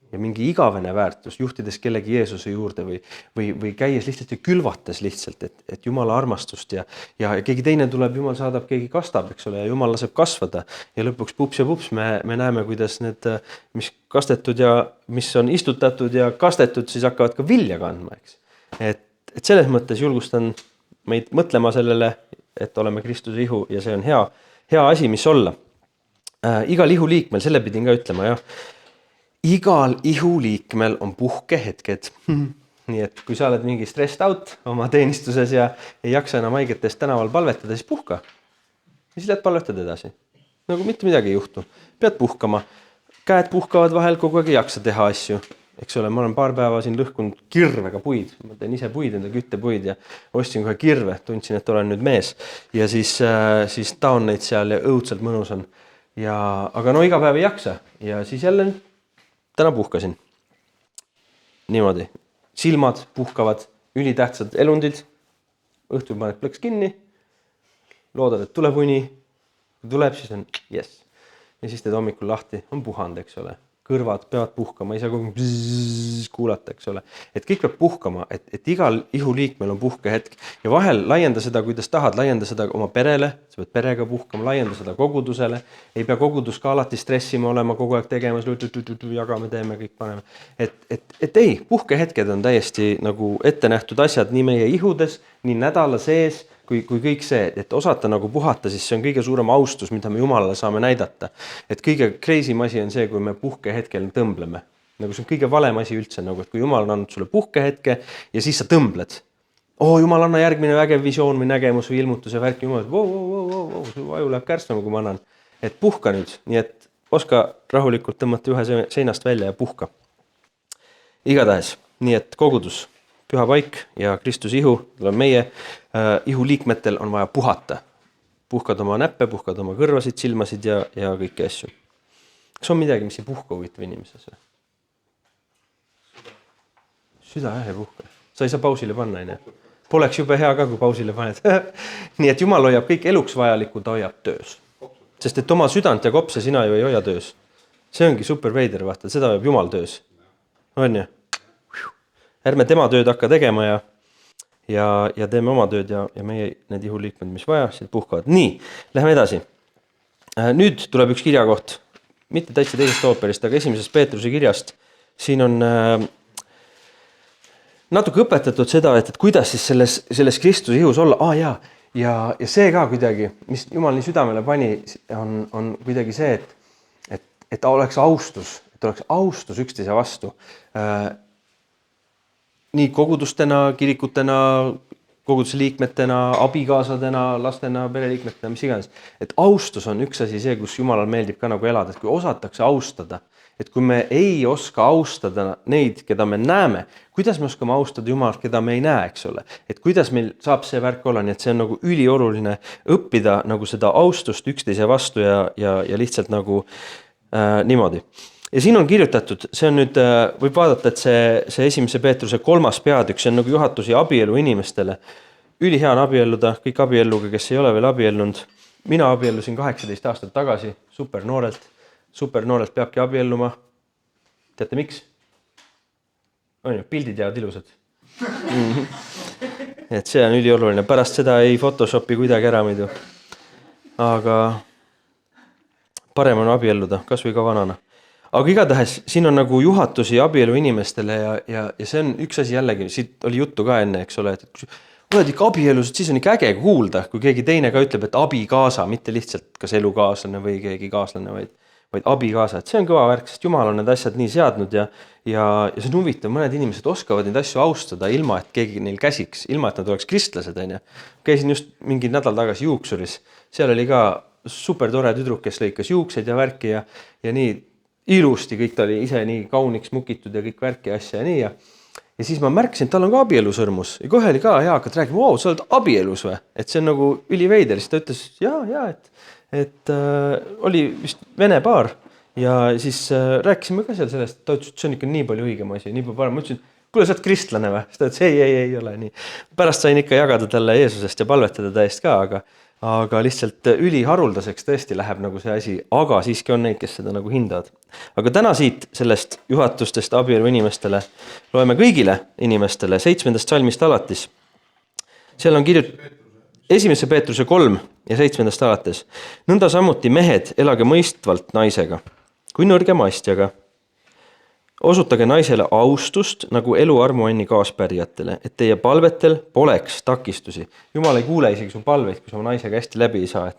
Ja mingi igavene väärtus, juhtides kellegi Jeesuse juurde või käies lihtsalt ja külvates lihtsalt, et Jumala armastust ja keegi teine tuleb, Jumal saadab, keegi kastab, eks ole, ja Jumal laseb kasvada. Ja lõpuks pups me näeme, kuidas need, mis kastetud ja mis on istutatud ja kastetud, siis hakkavad ka vilja kandma, eks. Et selles mõttes julgustan meid mõtlema sellele, et oleme Kristuse ihu ja see on hea asi, mis olla. Igal ihuliikmel, selle pidin ka ütlema, jah. Igal ihuliikmel on puhkehetked. Nii et kui sa oled mingi stressed out oma teenistuses ja ei jaksa enam haigetest tänaval palvetada, siis puhka. Ja siis lähed palvetada edasi. Nagu mitte midagi ei juhtu. Pead puhkama. Käed puhkavad vahel, kogu aeg ei jaksa teha asju. Eks ole, ma olen paar päeva siin lõhkunud kirvega puid. Ma teen ise puid, enda küttepuid ja ostsin kohe kirve. Tundsin, et olen nüüd mees. Ja siis taon neid seal ja õudselt mõnus on. Aga no iga päev ei jaksa. Ja siis jälle täna puhkasin. Niimoodi. Silmad puhkavad, ülitähtsad elundid. Õhtul paned plõks kinni. Loodad, et tuleb uni. Kui tuleb, siis on yes. Ja siis teed hommikul lahti. On puhand, eks ole. Kõrvad peavad puhkama. Ei saa kogu kuulata, eks ole. Et kõik peab puhkama. Et igal ihuliikmel on puhkehetk. Ja vahel laienda seda, kuidas tahad. Laienda seda oma perele. Sa pead perega puhkama. Laienda seda kogudusele. Ei pea kogudus ka alati stressima olema. Kogu aeg tegemas. Jagame, teeme, kõik paneme. Et ei, puhkehetked on täiesti nagu ette nähtud asjad nii meie ihudes, nii nädala sees, kui kõik see, et osata nagu puhata, siis see on kõige suurem austus, mida me Jumalale saame näidata. Et kõige crazy'm asi on see, kui me puhkehetkel tõmbleme. Nagu see on kõige valem asi üldse, nagu, et kui Jumal on andnud sulle puhkehetke ja siis sa tõmbled. Jumal, anna järgmine vägev visioon või nägemus või ilmutus ja värk. Jumal, su aju läheb kärstama, kui ma annan. Et puhka nüüd, nii et oska rahulikult tõmmata ühe seinast välja ja puhka. Igatahes, nii et kogudus. Püha paik ja Kristuse ihu, meie ihuliikmetel on vaja puhata. Puhkad oma näppe, puhkad oma kõrvasid, silmasid ja kõiki asju. Kas on midagi, mis ei puhka huvitav inimeses? Süda ei puhka. Sa ei saa pausile panna, ei? Poleks jube hea ka, kui pausile paned. Nii et Jumal hoiab kõik eluks vajalikku, ta hoiab töös. Sest et oma südant ja kopse sina ju ei hoia töös. See ongi super veider, vaata, seda hoiab Jumal töös. On ju? Ärme tema tööd hakka tegema ja teeme oma tööd ja meie need ihuliikmed, mis vaja, siit puhkavad. Nii, lähme edasi. Nüüd tuleb üks kirjakoht, mitte täitsa teisest ooperist, aga 1. Peetruse kirjast. Siin on natuke õpetatud seda, et kuidas siis selles Kristuse ihus olla. Ja see ka kuidagi, mis Jumal nii südamele pani, on kuidagi see, et oleks austus üksteise vastu. Nii kogudustena, kirikutena, koguduse liikmetena, abikaasadena, lastena, pereliikmetena, mis iganes. Et austus on üks asi see, kus Jumalal meeldib ka nagu elada, et kui osatakse austada, et kui me ei oska austada neid, keda me näeme, kuidas me oskame austada Jumalat, keda me ei näe, eks ole. Et kuidas meil saab see värk olla, nii et see on nagu ülioluline õppida nagu seda austust üksteise vastu ja lihtsalt nagu niimoodi. Ja siin on kirjutatud, see on nüüd, võib vaadata, et see 1. Peetruse 3. peatükk, see on nagu juhatusi abielu inimestele. Ülihea on abielluda, kõik abielluga, kes ei ole veel abiellunud. Mina abiellusin 18 aastat tagasi, super noorelt peabki abielluma. Teate miks? On ju, pildid jäävad ilusad. Et see on ülioluline, pärast seda ei Photoshopi kuidagi ära muidu. Aga parem on abielluda, kas või ka vanana. Aga igatahes siin on nagu juhatusi abielu inimestele ja see on üks asi jällegi, siit oli juttu ka enne, eks ole, et kui oled ikka abielus, siis on ikka äge kuulda, kui keegi teine ka ütleb, et abikaasa, mitte lihtsalt kas elukaaslane või keegi kaaslane, vaid abikaasa, et see on kõva värk, sest Jumal on need asjad nii seadnud ja see on huvitav, mõned inimesed oskavad neid asju austada ilma, et keegi neil käsiks, ilma, et nad oleks kristlased, on ju. Käisin just mingi nädal tagasi juuksuris, seal oli ka super tore tüdruk, kes lõikas juukseid ja värki ja nii ilusti, kõik ta oli ise nii kauniks mukitud ja kõik värki asja ja nii ja siis ma märkasin, et tal on ka abielusõrmus ja kohe oli ka hea hakata rääkima, sa oled abielus või? Et see on nagu üliveider, siis ta ütles, et oli vist vene paar ja siis rääkisime ka seal sellest, ta ütles, et see on ikka nii palju õigem asi, nii palju parem. Ma ütlesin, kuule, sa oled kristlane või? Siis ta ütles, ei ole nii. Pärast sain ikka jagada talle Jeesusest ja palvetada täiesti ka, aga lihtsalt üliharuldaseks tõesti läheb nagu see asi, aga siiski on neid, kes seda nagu hindavad. Aga täna siit sellest juhatustest abielu inimestele loeme kõigile inimestele 7. salmist alatis. Seal on 1. Peetruse 3 ja 7. alates. Nõnda samuti mehed, elage mõistvalt naisega, kui nõrge maistjaga. Osutage naisele austust nagu elu armuanni kaaspärijatele, et teie palvetel poleks takistusi. Jumal ei kuule isegi su palveid, kui sa naisega hästi läbi ei saa.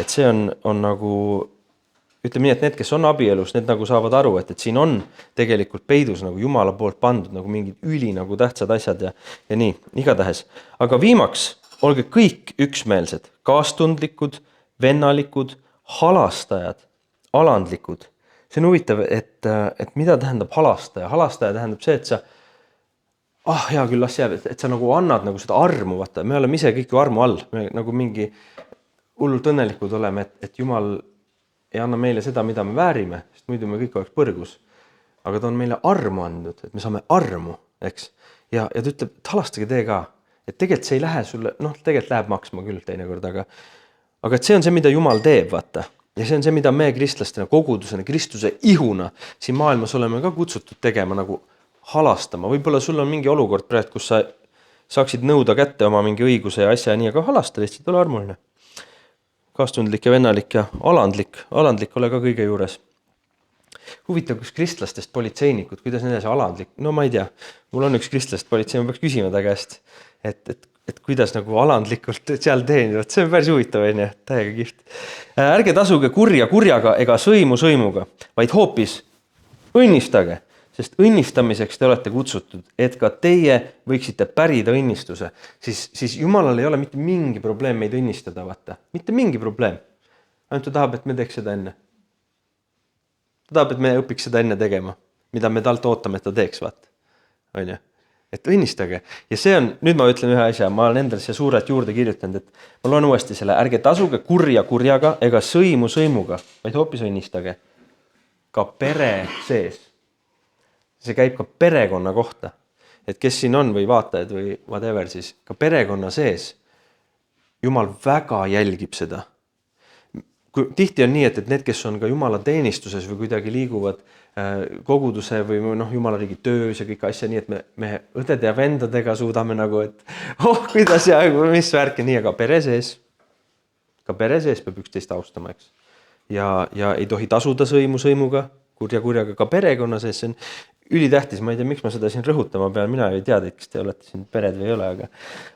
Et see on nagu, ütleme nii, et need, kes on abielus, need nagu saavad aru, et siin on tegelikult peidus nagu Jumala poolt pandud nagu mingid üli nagu tähtsad asjad ja nii, igatahes. Aga viimaks olge kõik üksmeelsed, kaastundlikud, vennalikud, halastajad, alandlikud. See on huvitav, et mida tähendab halastaja. Halastaja tähendab see, et sa, hea küll, las jääb, et sa nagu annad nagu seda armu, vaata. Me oleme ise kõik ju armu all. Me nagu mingi hullult õnnelikud oleme, et Jumal ei anna meile seda, mida me väärime, sest muidu me kõik oleks põrgus. Aga ta on meile armu andnud, et me saame armu, eks. Ja ta ütleb, et halastage tee ka. Et tegelikult see ei lähe sulle, tegelikult läheb maksma küll teinekord, aga et see on see, mida Jumal teeb, vaata. Ja see on see, mida me kristlastena, kogudusena, Kristuse ihuna siin maailmas oleme ka kutsutud tegema, nagu halastama. Võib-olla sul on mingi olukord praegu, kus sa saaksid nõuda kätte oma mingi õiguse ja asja, nii aga halasta lihtsalt, ole armuline. Kaastundlik ja vennalik ja alandlik ole ka kõige juures. Huvitav, kus kristlastest politseinikud, kuidas nende see alandlik, no ma ei tea, mul on üks kristlast politsei, ma peaks küsima ta käest, et kuidas nagu alandlikult seal teenivad, see on päris huvitav, täiega kihvt. Ärge tasuge kurja kurjaga ega sõimu sõimuga, vaid hoopis õnnistage, sest õnnistamiseks te olete kutsutud, et ka teie võiksite pärida õnnistuse. Siis Jumalal ei ole mitte mingi probleem meid õnnistada, vaata. Mitte mingi probleem. Ainult ta tahab, et me teeks seda enne. Ta tahab, et me õpiks seda enne tegema, mida me talt ootame, et ta teeks, vaata. On ju? Et õnnistage. Ja see on, nüüd ma ütlen ühe asja, ma olen endal siia suurelt juurde kirjutanud, et ma loen uuesti selle, ärge tasuge kurja kurjaga ega sõimu sõimuga, vaid hoopis õnnistage. Ka pere sees. See käib ka perekonna kohta. Et kes siin on või vaatajad või whatever, siis ka perekonna sees. Jumal väga jälgib seda. Tihti on nii, et need, kes on ka Jumala teenistuses või kuidagi liiguvad koguduse või Jumala riigi töös ja kõik asja nii, et me õdede ja vendadega suudame nagu, et kuidas ja mis värk ja nii, aga pere sees peab üksteist austama, eks. Ja ei tohi tasuda sõimu sõimuga, kurja kurjaga ka perekonna sees, see on ülitähtis, ma ei tea, miks ma seda siin rõhutama pean, mina ei tea, kas te olete siin pered või ei ole,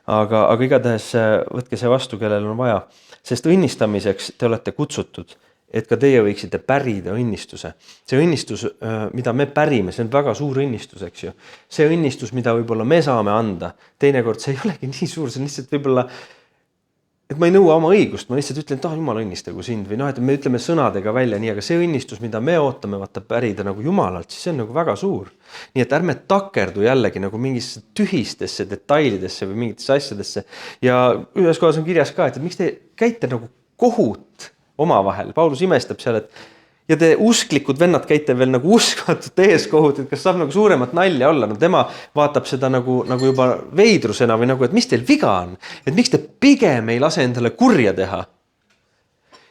aga igatahes võtke see vastu, kellel on vaja, sest õnnistamiseks te olete kutsutud, et ka teie võiksite pärida õnnistuse. See õnnistus, mida me pärime, see on väga suur õnnistus, eks ju. See õnnistus, mida võib-olla me saame anda, teinekord see ei olegi nii suur, see on lihtsalt võib-olla, et ma ei nõua oma õigust, ma lihtsalt ütlen, et Jumal õnnistagu sind või et me ütleme sõnadega välja nii, aga see õnnistus, mida me ootame, vaata pärida nagu Jumalalt, siis see on nagu väga suur. Nii et ärme takerdu jällegi nagu mingisse tühistesse detailidesse või mingitesse asjadesse. Ja ühes kohas on kirjas ka, et miks te käite nagu kohut omavahel. Paulus imestab seal, et ja te usklikud vennad käite veel nagu uskmatut ees kohut, et kas saab nagu suuremat nalja olla. No tema vaatab seda nagu juba veidrusena või nagu, et mis teil viga on? Et miks te pigem ei lase endale kurja teha?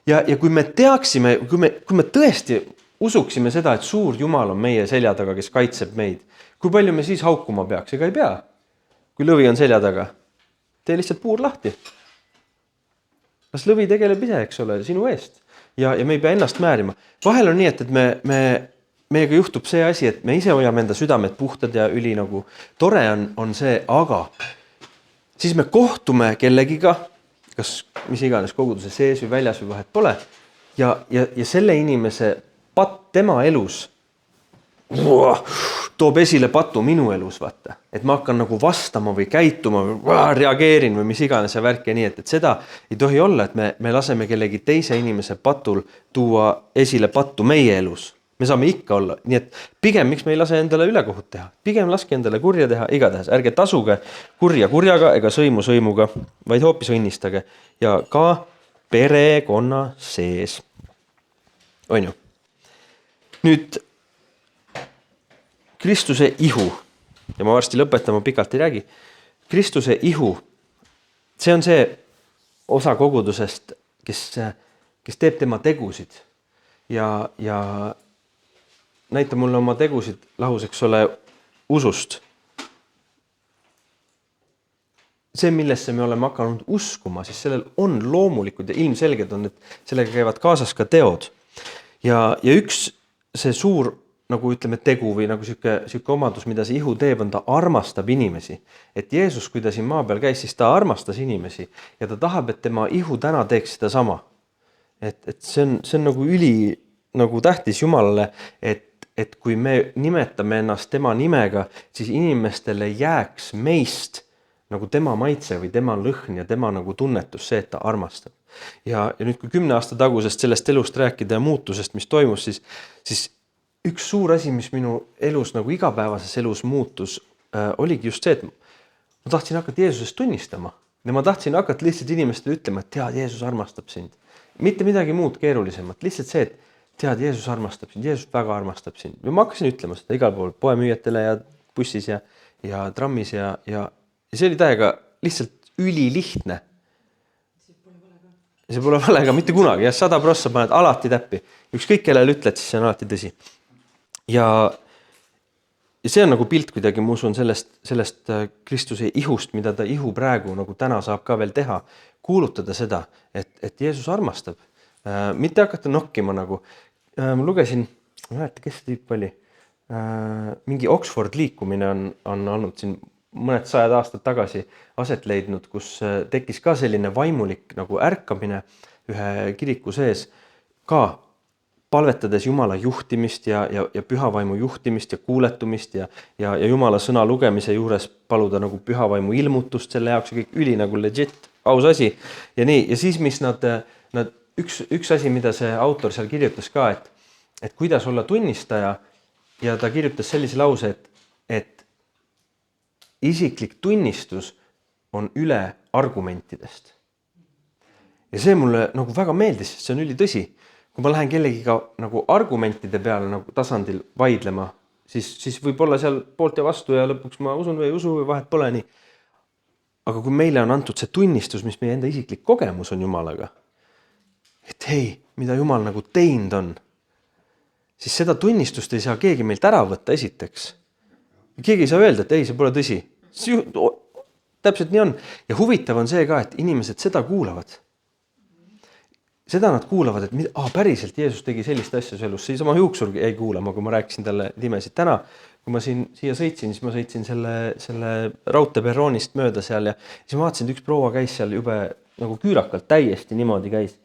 Ja kui me teaksime, kui me tõesti usuksime seda, et suur Jumal on meie selja taga, kes kaitseb meid, kui palju me siis haukuma peaks? Ega ei pea. Kui lõvi on selja taga, tee lihtsalt puur lahti. Las lõvi tegeleb ise, eks ole, sinu eest. Ja me ei pea ennast määrima. Vahel on nii, et meiega juhtub see asi, et me ise hoiame enda südamed puhtad ja üli nagu tore on see, aga siis me kohtume kellegiga, kas mis iganes koguduse sees või väljas või vahet pole. Ja selle inimese patt tema elus toob esile patu minu elus, vaata. Et ma hakkan nagu vastama või käituma või reageerin või mis iganes see värk ja nii, et seda ei tohi olla, et me laseme kellegi teise inimese patul tuua esile pattu meie elus. Me saame ikka olla. Nii et pigem miks me ei lase endale ülekohut teha? Pigem laske endale kurja teha igatahes. Ärge tasuge kurja kurjaga ega sõimu sõimuga, vaid hoopis õnnistage. Ja ka perekonna sees. On ju? Nüüd Kristuse ihu, ja ma varsti lõpetan, ma pikalt ei räägi. Kristuse ihu, see on see osa kogudusest, kes teeb tema tegusid ja näita mulle oma tegusid lahus, eks ole, usust. See, millesse me oleme hakanud uskuma, siis sellel on loomulikud ja ilmselged on, et sellega käivad kaasas ka teod. Ja üks see suur nagu ütleme tegu või nagu siuke omadus, mida see ihu teeb, on ta armastab inimesi. Et Jeesus, kui ta siin maa peal käis, siis ta armastas inimesi ja ta tahab, et tema ihu täna teeks seda sama. Et see on nagu üli nagu tähtis Jumalale, et kui me nimetame ennast tema nimega, siis inimestele jääks meist nagu tema maitse või tema lõhn ja tema nagu tunnetus see, et ta armastab. Ja nüüd, kui 10 aasta tagusest sellest elust rääkida ja muutusest, mis toimus, siis üks suur asi, mis minu elus nagu igapäevases elus muutus, oligi just see, et ma tahtsin hakata Jeesusest tunnistama. Ja ma tahtsin hakata lihtsalt inimestele ütlema, et tead, Jeesus armastab sind. Mitte midagi muud keerulisemat, lihtsalt see, et tead, Jeesus armastab sind, Jeesus väga armastab sind. Ja ma hakkasin ütlema seda igal pool poemüüjatele ja bussis ja trammis ja see oli täiega lihtsalt ülilihtne. See pole vale ka mitte kunagi. Ja 100% paned alati täppi. Ükskõik kellele ütled, siis see on alati tõsi. Ja see on nagu pilt kuidagi, ma usun, sellest Kristuse ihust, mida ta ihu praegu nagu täna saab ka veel teha. Kuulutada seda, et Jeesus armastab. Mitte hakata nokkima nagu. Ma lugesin, ma näete, kes tüüp oli. Mingi Oxford liikumine on olnud siin mõned 100 aastat tagasi aset leidnud, kus tekkis ka selline vaimulik nagu ärkamine ühe kiriku sees ka palvetades Jumala juhtimist ja pühavaimu juhtimist ja kuuletumist ja Jumala sõna lugemise juures paluda nagu pühavaimu ilmutust selle jaoks ja kõik üli nagu legit, aus asi. Ja nii, ja siis mis üks asi, mida see autor seal kirjutas ka, et kuidas olla tunnistaja ja ta kirjutas sellise lause, et isiklik tunnistus on üle argumentidest. Ja see mulle nagu väga meeldis, sest see on ülitõsi. Kui ma lähen kellegiga nagu argumentide peale nagu tasandil vaidlema, siis võib olla seal poolt ja vastu ja lõpuks ma usun või ei usu või vahet pole nii. Aga kui meile on antud see tunnistus, mis meie enda isiklik kogemus on Jumalaga, et hei, mida Jumal nagu teinud on, siis seda tunnistust ei saa keegi meilt ära võtta esiteks. Keegi ei saa öelda, et ei, see pole tõsi. Täpselt nii on. Ja huvitav on see ka, et inimesed seda kuulavad. Seda nad kuulavad, et päriselt Jeesus tegi sellist asja elus. See sama juuksur jäi kuulama, kui ma rääkisin talle nimesid. Täna, kui ma siia sõitsin, siis ma sõitsin selle raudteeperroonist mööda seal ja siis ma vaatasin, et üks proua käis seal jube nagu küürakalt täiesti niimoodi käis.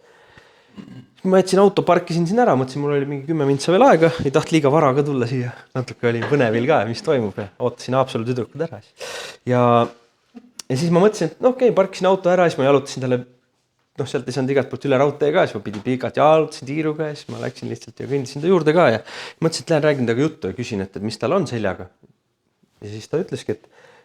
ma jätsin auto, parkisin siin ära, mõtlesin, mul oli mingi 10 mintsa veel aega, ei taht liiga vara ka tulla siia. Natuke olin põnevil ka, mis toimub ja ootasin Haapsalu tüdrukud ära. Ja siis ma mõtlesin, et okei, parkisin auto ära, siis ma jalutasin talle, sealt ei saanud igat poolt üle raudtee ka, siis ma pidin pikalt jalutasin tiiruga ja siis ma läksin lihtsalt ja kõndisin ta juurde ka ja mõtlesin, et lähen räägin temaga juttu ja küsin, et mis tal on seljaga. Ja siis ta ütleski,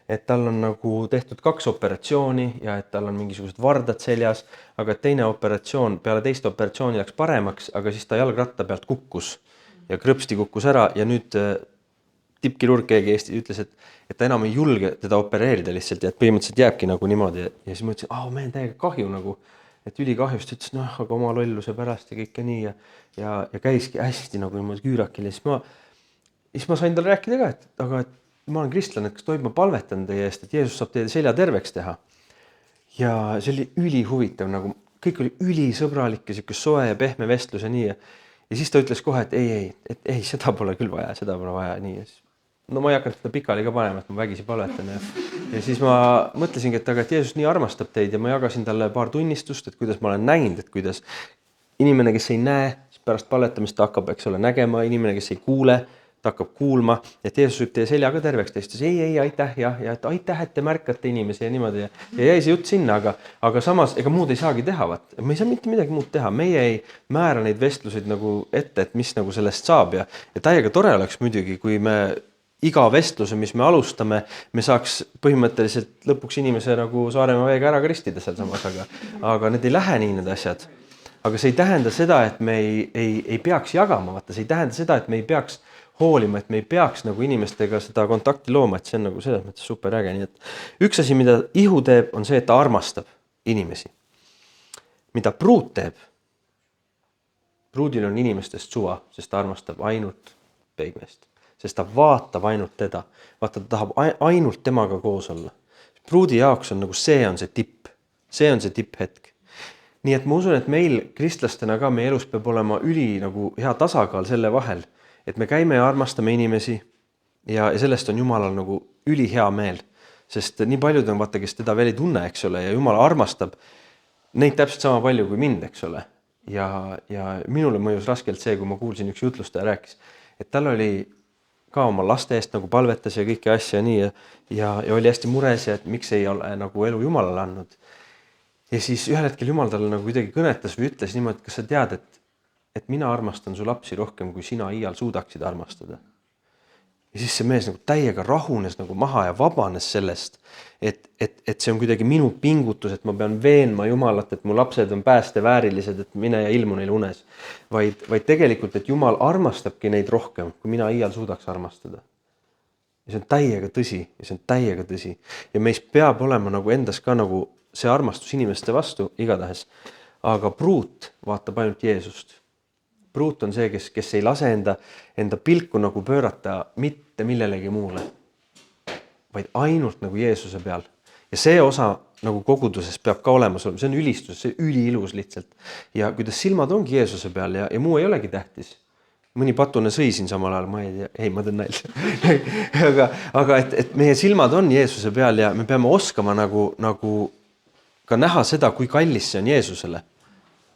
et tal on nagu tehtud 2 operatsiooni ja et tal on mingisugused vardad seljas, aga teine operatsioon, peale teist operatsiooni läks paremaks, aga siis ta jalgratta pealt kukkus ja krõpsti kukkus ära ja nüüd tippkirurg keegi Eesti ütles, et ta enam ei julge teda opereerida lihtsalt ja et põhimõtteliselt jääbki nagu niimoodi ja siis ma ütlesin, meen täiega kahju nagu, et ülikahjust ütles, aga oma lolluse pärast ja kõike nii ja käiski hästi nagu niimoodi küürakil ja siis ma sain talle rääkida ka, et ma olen kristlane, et kas tohib ma palvetan teie eest, et Jeesus saab teie selja terveks teha. Ja see oli ülihuvitav, nagu kõik oli ülisõbralik ja siuke soe ja pehme vestlus ja nii. Ja siis ta ütles kohe, et ei, seda pole küll vaja, seda pole vaja nii. No ma ei hakanud seda pikali ka panema, et ma vägisi palvetan. Ja siis ma mõtlesingi, et Jeesus nii armastab teid ja ma jagasin talle paar tunnistust, et kuidas ma olen näinud, et kuidas inimene, kes ei näe, siis pärast palvetamist hakkab, eks ole, nägema, inimene, kes ei kuule, ta hakkab kuulma, et Jeesus võib teie selja ka terveks teistes. Ei, aitäh ja et aitäh, et te märkate inimesi ja niimoodi. Ja jäi see jutt sinna, aga samas ega muud ei saagi teha. Me ei saa mitte midagi muud teha. Meie ei määra neid vestluseid nagu ette, et mis nagu sellest saab. Ja täiega tore oleks muidugi, kui me iga vestluse, mis me alustame, me saaks põhimõtteliselt lõpuks inimese nagu Saaremaa veega ära kristida seal samas, aga need ei lähe nii need asjad. Aga see ei tähenda seda, et me ei peaks jagama. See ei tähenda seda, et me ei peaks hoolima, et me ei peaks nagu inimestega seda kontakti looma, et see on nagu selles mõttes super äge. Nii et üks asi, mida ihu teeb, on see, et ta armastab inimesi. Mida pruut teeb? Pruudil on inimestest suva, sest ta armastab ainult peigmeest. Sest ta vaatab ainult teda. Vaata, ta tahab ainult temaga koos olla. Pruudi jaoks on nagu see on see tipp. See on see tipphetk. Nii et ma usun, et meil kristlastena ka meie elus peab olema üli nagu hea tasakaal selle vahel, et me käime ja armastame inimesi ja sellest on Jumalal nagu üli hea meel, sest nii paljud on vaata, kes teda veel ei tunne, eks ole, ja Jumal armastab neid täpselt sama palju kui mind, eks ole. Ja minule mõjus raskelt see, kui ma kuulsin üks jutlustaja rääkis, et tal oli ka oma laste eest nagu palvetas ja kõike asja nii ja oli hästi mures ja et miks ei ole nagu elu Jumalale andnud. Ja siis ühel hetkel Jumal talle nagu kuidagi kõnetas või ütles niimoodi, et kas sa tead, et mina armastan su lapsi rohkem, kui sina iial suudaksid armastada. Ja siis see mees nagu täiega rahunes nagu maha ja vabanes sellest, et see on kuidagi minu pingutus, et ma pean veenma Jumalat, et mu lapsed on päästeväärilised, et mine ja ilmu neil unes. Vaid tegelikult, et Jumal armastabki neid rohkem, kui mina iial suudaks armastada. Ja see on täiega tõsi ja see on täiega tõsi. Ja meis peab olema nagu endas ka nagu see armastus inimeste vastu igatahes. Aga pruut vaatab ainult Jeesust. Pruut on see, kes ei lase enda pilku nagu pöörata mitte millelegi muule, vaid ainult nagu Jeesuse peal. Ja see osa nagu koguduses peab ka olemas olema. See on ülistus, see üliilus lihtsalt. Ja kuidas silmad ongi Jeesuse peal ja muu ei olegi tähtis. Mõni patune sõi siin samal ajal, ma teen nalja. aga et meie silmad on Jeesuse peal ja me peame oskama nagu ka näha seda, kui kallis see on Jeesusele.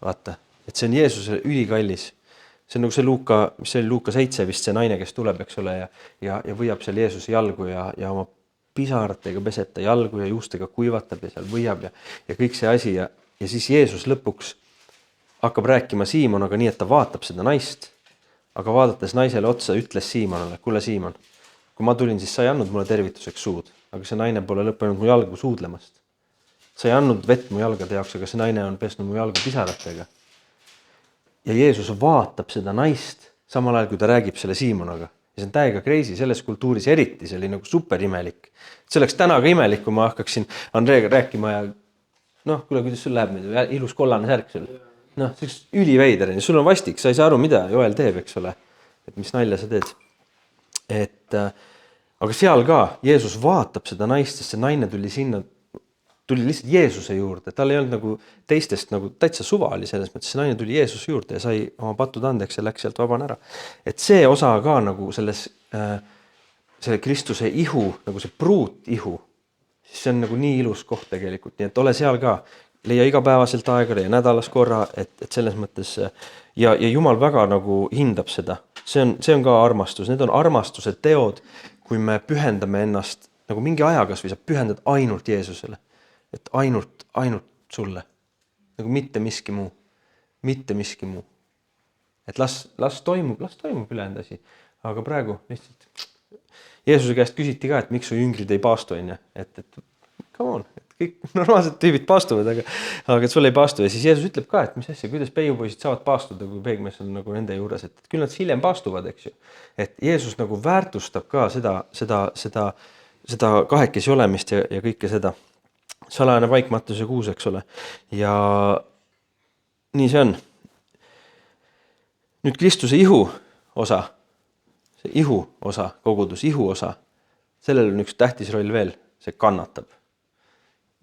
Vaata, et see on Jeesusele ülikallis. See on nagu see Luuka 7 vist see naine, kes tuleb, eks ole, ja võiab seal Jeesuse jalgu ja oma pisaratega peseta jalgu ja juustega kuivatab ja seal võiab ja kõik see asi. Ja siis Jeesus lõpuks hakkab rääkima Siimonaga nii, et ta vaatab seda naist, aga vaadates naisele otsa ütles Siimonale, kuule Siimon, kui ma tulin, siis sa ei andnud mulle tervituseks suud, aga see naine pole lõppenud mu jalgu suudlemast. Sa ei andnud vett mu jalgade jaoks, aga see naine on pesnud mu jalgu pisaratega. Ja Jeesus vaatab seda naist samal ajal, kui ta räägib selle Siimonaga. Ja see on täiega crazy, selles kultuuris eriti, see oli nagu super imelik. See oleks täna ka imelik, kui ma hakkaksin Andreega rääkima ja kuule, kuidas sul läheb, ilus kollane särk sul. See oleks üliveider, sul on vastik, sa ei saa aru, mida Joel teeb, eks ole. Et mis nalja sa teed. Aga seal ka Jeesus vaatab seda naist, sest see naine tuli lihtsalt Jeesuse juurde, tal ei olnud nagu teistest nagu täitsa suva oli selles mõttes, see naine tuli Jeesuse juurde ja sai oma patud andeks ja läks sealt vaban ära. Et see osa ka nagu selle Kristuse ihu, nagu see pruut ihu, siis see on nagu nii ilus koht tegelikult, nii et ole seal ka leia igapäevaselt aega, leia nädalas korra, et selles mõttes ja Jumal väga nagu hindab seda. See on ka armastus, need on armastuse teod, kui me pühendame ennast nagu mingi aja, kas või sa pühendad ainult Jeesusele, et ainult sulle, nagu mitte miski muu, et las toimub ülejäänud asi, aga praegu lihtsalt Jeesuse käest küsiti ka, et miks su jüngrid ei paastu, et come on, et kõik normaalsed tüübid paastuvad, aga et sul ei paastu ja siis Jeesus ütleb ka, et mis asja, kuidas peiupoisid saavad paastuda, kui peegmees on nagu nende juures, et küll nad hiljem paastuvad, eks ju. Et Jeesus nagu väärtustab ka seda kahekesi olemist ja kõike seda. Salajane paik Matteuse 6, eks ole. Ja nii see on. Nüüd Kristuse ihu osa, see ihu osa, kogudus, ihu osa, sellel on üks tähtis roll veel, see kannatab.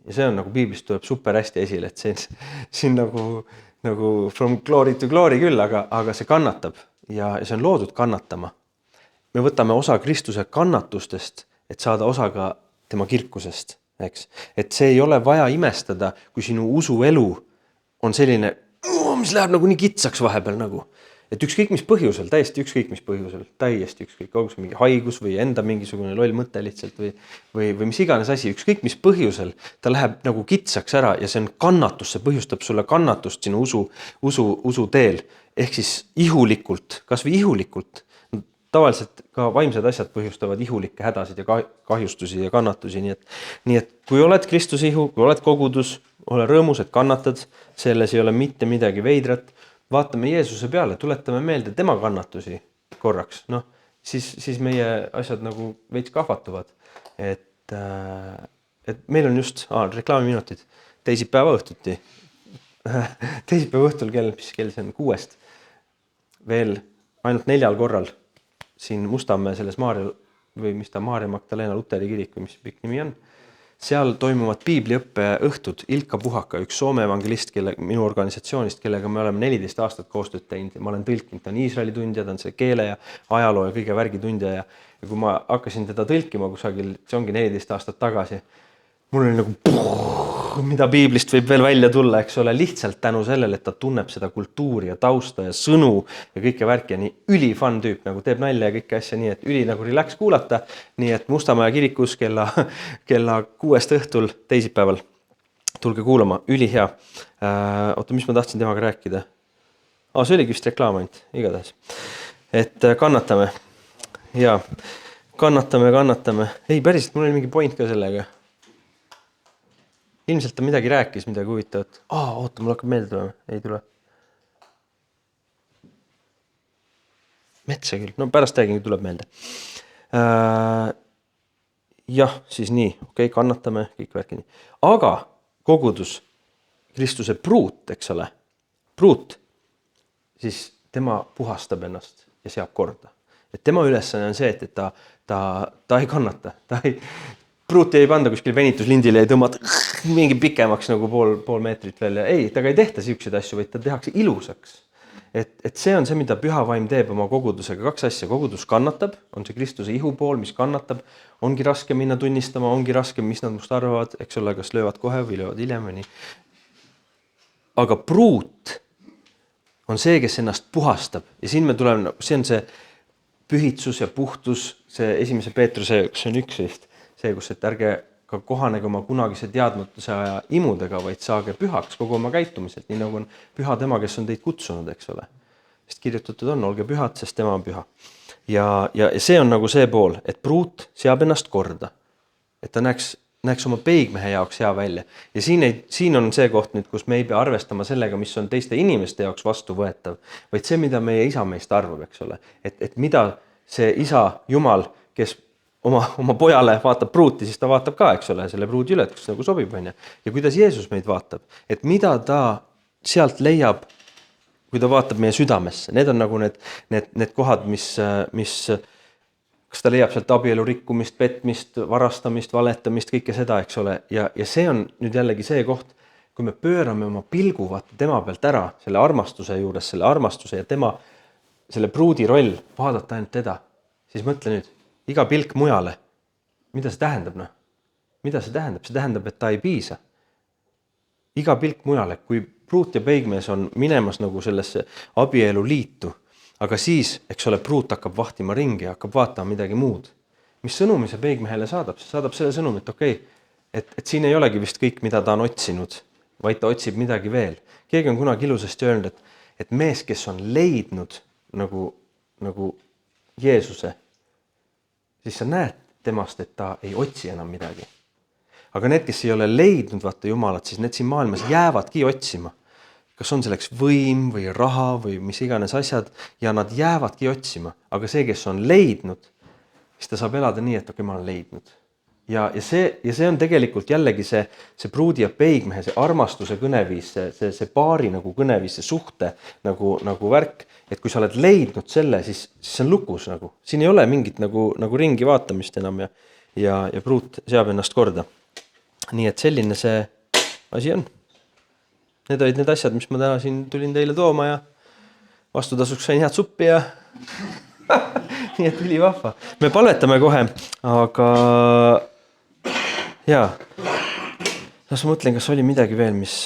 Ja see on nagu piiblist tuleb super hästi esile, et siin nagu from glory to glory küll, aga see kannatab ja see on loodud kannatama. Me võtame osa Kristuse kannatustest, et saada osa ka tema kirkusest, eks. Et see ei ole vaja imestada, kui sinu usuelu on selline, mis läheb nagu nii kitsaks vahepeal nagu. Et ükskõik mis põhjusel, täiesti ükskõik mis põhjusel, täiesti ükskõik, olgu see mingi haigus või enda mingisugune loll mõte lihtsalt või mis iganes asi, ükskõik mis põhjusel, ta läheb nagu kitsaks ära ja see on kannatus, see põhjustab sulle kannatust sinu usu teel. Ehk siis ihulikult, kas või ihulikult. Tavaliselt ka vaimsed asjad põhjustavad ihulikke hädasid ja kahjustusi ja kannatusi, nii et kui oled Kristuse ihu, kui oled kogudus, ole rõõmus, et kannatad, selles ei ole mitte midagi veidrat. Vaatame Jeesuse peale, tuletame meelde tema kannatusi korraks, siis meie asjad nagu veits kahvatuvad. Et meil on just reklaamiminutid teisipäeva õhtuti. Teisipäeva õhtul kell see on 6. Veel ainult 4 korral siin Mustamäe selles Maarja Magdalena Luteri kirik, mis pikk nimi on. Seal toimuvad piibliõppe õhtud. Ilka Puhaka, üks Soome evangelist minu organisatsioonist, kellega me oleme 14 aastat koostööd teinud. Ma olen tõlkinud, ta on Iisraeli tundja, ta on see keele ja ajaloo ja kõige värgi tundja. Ja kui ma hakkasin teda tõlkima kusagil, see ongi 14 aastat tagasi, mul oli nagu mida piiblist võib veel välja tulla, eks ole, lihtsalt tänu sellele, et ta tunneb seda kultuuri ja tausta ja sõnu ja kõike värki ja nii ülifun tüüp, nagu teeb nalja ja kõike asja nii, et üli nagu relax kuulata. Nii et Mustamäe kirikus kella 6 õhtul teisipäeval tulge kuulama, ülihea. Oota, mis ma tahtsin temaga rääkida? See oligi vist reklaam ainult, igatahes. Et kannatame. Ja, kannatame. Ei, päriselt, mul oli mingi point ka sellega. Ilmselt ta midagi rääkis, midagi huvitavat. Oota, mul hakkab meelde tulema. Ei tule. Metsa küll. No pärast räägin, tuleb meelde. Jah, siis nii. Okei, kannatame, kõik värki nii. Aga kogudus, Kristuse pruut, eks ole. Pruut, siis tema puhastab ennast ja seab korda. Et tema ülesanne on see, et ta ei kannata. Pruuti ei panda kuskil venituslindile ja tõmmata mingi pikemaks nagu pool meetrit veel. Ei, taga ei tehta siukseid asju, vaid ta tehakse ilusaks. Et see on see, mida püha vaim teeb oma kogudusega. 2 asja. Kogudus kannatab, on see Kristuse ihu pool, mis kannatab. Ongi raske minna tunnistama, ongi raske, mis nad must arvavad, eks ole, kas löövad kohe või löövad hiljem või nii. Aga pruut on see, kes ennast puhastab. Ja siin me tuleme, see on see pühitsus ja puhtus, see 1. Peetruse, see on 11. See, kus et ärge ka kohanege oma kunagise teadmatuse aja imudega, vaid saage pühaks kogu oma käitumiselt, nii nagu on püha tema, kes on teid kutsunud, eks ole. Sest kirjutatud on, olge pühad, sest tema on püha. Ja see on nagu see pool, et pruut seab ennast korda. Et ta näeks oma peigmehe jaoks hea välja. Ja siin on see koht nüüd, kus me ei pea arvestama sellega, mis on teiste inimeste jaoks vastuvõetav, vaid see, mida meie isa meist arvab, eks ole. Et mida see isa Jumal, kes oma pojale vaatab pruuti, siis ta vaatab ka, eks ole, selle pruudi üle, kus nagu sobib, on. Ja kuidas Jeesus meid vaatab, et mida ta sealt leiab, kui ta vaatab meie südamesse. Need on nagu need kohad, mis kas ta leiab sealt abielu rikkumist, petmist, varastamist, valetamist, kõike seda, eks ole. Ja see on nüüd jällegi see koht, kui me pöörame oma pilgu tema pealt ära, selle armastuse juures, selle armastuse ja selle pruudi roll, vaadata ainult teda, siis mõtle nüüd, iga pilk mujale. Mida see tähendab? Mida see tähendab? See tähendab, et ta ei piisa. iga pilk mujale, kui pruut ja peigmees on minemas nagu sellesse abielu liitu, aga siis, eks ole, pruut hakkab vahtima ringi ja hakkab vaatama midagi muud. Mis sõnumi see peigmehele saadab? See saadab selle sõnumi, et okei, et siin ei olegi vist kõik, mida ta on otsinud, vaid ta otsib midagi veel. Keegi on kunagi ilusasti öelnud, et mees, kes on leidnud nagu Jeesuse, siis sa näed temast, et ta ei otsi enam midagi. Aga need, kes ei ole leidnud vaata Jumalat, siis need siin maailmas jäävadki otsima. Kas on selleks võim või raha või mis iganes asjad ja nad jäävadki otsima. Aga see, kes on leidnud, siis ta saab elada nii, et okei, ma olen leidnud. Ja see on tegelikult jällegi see pruudi ja peigmehe, see armastuse kõneviis, see paari nagu kõneviis, see suhte nagu värk, et kui sa oled leidnud selle, siis see on lukus nagu. Siin ei ole mingit nagu ringi vaatamist enam ja pruut seab ennast korda. Nii et selline see asi on. Need olid need asjad, mis ma täna siin tulin teile tooma ja vastutasuks sain head suppi ja nii et üli vahva. Me palvetame kohe, aga jaa, las ma mõtlen, kas oli midagi veel, mis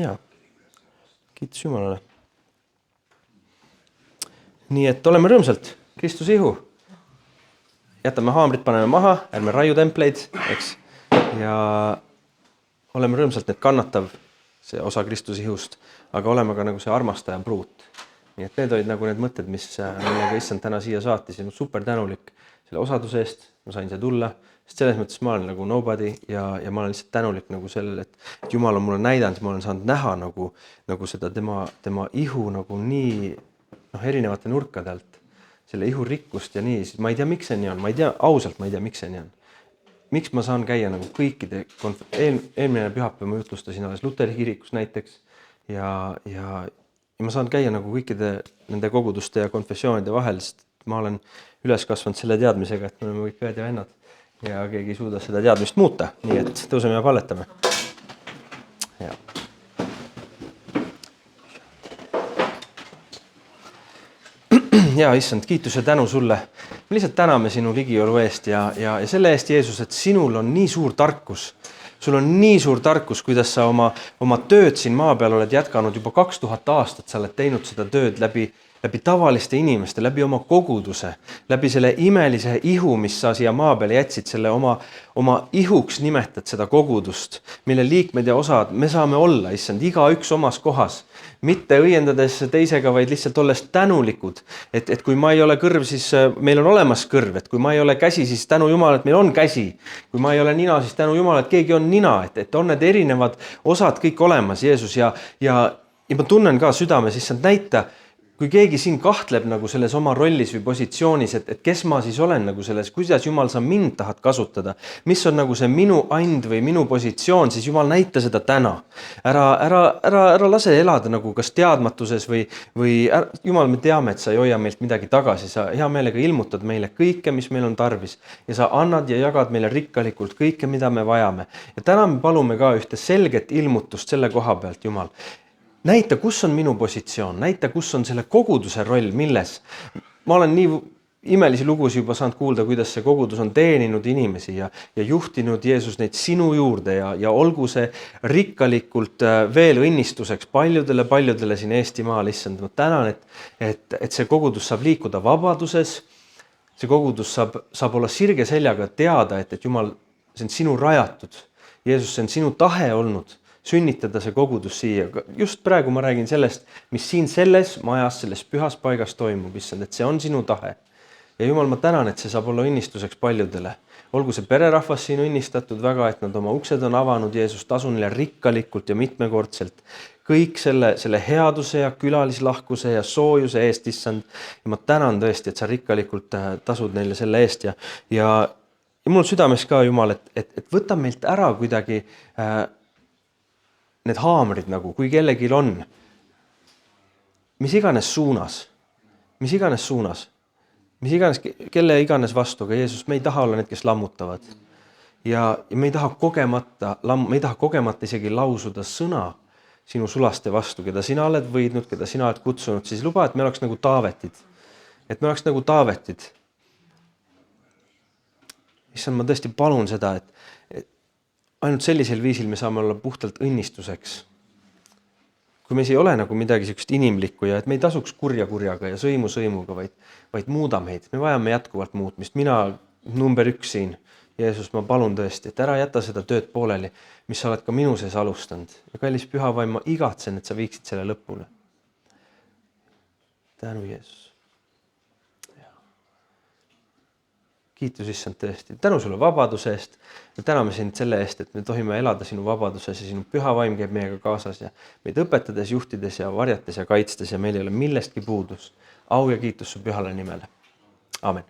jaa, kiitus Jumalale. Nii et oleme rõõmsalt, Kristuse ihu. Jätame haamrid, paneme maha, ärme raiu templeid, eks, ja oleme rõõmsalt need kannatav, see osa Kristuse ihust, aga oleme ka nagu see armastaja pruut. Nii et need olid nagu need mõtted, mis millega issand täna siia saatis ja super tänulik selle osaduse eest, ma sain see tulla, sest selles mõttes ma olen nagu nobody ja ma olen lihtsalt tänulik nagu sellele, et Jumal on mulle näidanud, ma olen saanud näha nagu seda tema ihu nagu nii erinevate nurkade alt. Selle ihu rikkust ja nii, siis ma ei tea, miks see nii on. Ma ei tea, ausalt ma ei tea, miks see nii on. Miks ma saan käia nagu kõikide, eelmine pühapäev ma jutlustasin alles Luteri kirikus näiteks ja ma saan käia nagu kõikide nende koguduste ja konfessioonide vahel, sest ma olen üles kasvanud selle teadmisega, et me oleme kõik õed ja vennad ja keegi ei suuda seda teadmist muuta, nii et tõuseme ja palvetame. Ja. Ja issand, kiitus ja tänu sulle. Me lihtsalt täname sinu ligiolu eest ja selle eest, Jeesus, et sinul on nii suur tarkus. Sul on nii suur tarkus, kuidas sa oma tööd siin maa peal oled jätkanud juba 2000 aastat. Sa oled teinud seda tööd läbi tavaliste inimeste, läbi oma koguduse, läbi selle imelise ihu, mis sa siia maa peale jätsid, selle oma ihuks nimetad seda kogudust, mille liikmed ja osad me saame olla, issand, iga üks omas kohas. Mitte õiendades teisega, vaid lihtsalt olles tänulikud, et kui ma ei ole kõrv, siis meil on olemas kõrv, et kui ma ei ole käsi, siis tänu Jumal, et meil on käsi. Kui ma ei ole nina, siis tänu Jumal, et keegi on nina, et on need erinevad osad kõik olemas, Jeesus, ja ma tunnen ka südame, siis saad näita, kui keegi siin kahtleb nagu selles oma rollis või positsioonis, et kes ma siis olen nagu selles, kuidas Jumal sa mind tahad kasutada, mis on nagu see minu and või minu positsioon, siis Jumal näita seda täna. Ära lase elada nagu kas teadmatuses või Jumal, me teame, et sa ei hoia meilt midagi tagasi, sa hea meelega ilmutad meile kõike, mis meil on tarvis ja sa annad ja jagad meile rikkalikult kõike, mida me vajame. Ja täna me palume ka ühte selget ilmutust selle koha pealt, Jumal. Näita, kus on minu positsioon, näita, kus on selle koguduse roll, milles. Ma olen nii imelisi lugusid juba saanud kuulda, kuidas see kogudus on teeninud inimesi ja juhtinud Jeesus neid sinu juurde ja olgu see rikkalikult veel õnnistuseks paljudele siin Eestimaal, issand. Ma tänan, et see kogudus saab liikuda vabaduses, see kogudus saab olla sirge seljaga teada, et Jumal, see on sinu rajatud. Jeesus, see on sinu tahe olnud. Sünnitada see kogudus siia. Just praegu ma räägin sellest, mis siin selles majas, selles pühas paigas toimub, issand, et see on sinu tahe. Ja Jumal, ma tänan, et see saab olla õnnistuseks paljudele. Olgu see pererahvas siin õnnistatud väga, et nad oma uksed on avanud, Jeesus, tasu neile rikkalikult ja mitmekordselt. Kõik selle headuse ja külalislahkuse ja soojuse eest, issand. Ja ma tänan tõesti, et sa rikkalikult tasud neile selle eest. Ja mul on südames ka, Jumal, et võta meilt ära kuidagi need haamrid nagu, kui kellegil on, mis iganes suunas, kelle iganes vastu, aga Jeesus, me ei taha olla need, kes lammutavad. Ja me ei taha kogemata isegi lausuda sõna sinu sulaste vastu, keda sina oled võidnud, keda sina oled kutsunud, siis luba, et me oleks nagu Taavetid. Et me oleks nagu Taavetid. Issand, ma tõesti palun seda, et ainult sellisel viisil me saame olla puhtalt õnnistuseks. Kui meis ei ole nagu midagi sellist inimlikku ja et me ei tasuks kurja kurjaga ja sõimu sõimuga, vaid muuda meid. Me vajame jätkuvalt muutmist. Mina number 1 siin. Jeesus, ma palun tõesti, et ära jäta seda tööd pooleli, mis sa oled ka minu sees alustanud. Ja kallis püha vaim, ma igatsen, et sa viiksid selle lõpule. Tänu Jeesus. Kiitus issand tõesti. Tänu sulle vabaduse eest. Me täname sind selle eest, et me tohime elada sinu vabaduses ja sinu püha vaim käib meiega kaasas ja meid õpetades, juhtides ja varjates ja kaitstes ja meil ei ole millestki puudus. Au ja kiitus su pühale nimele. Amen.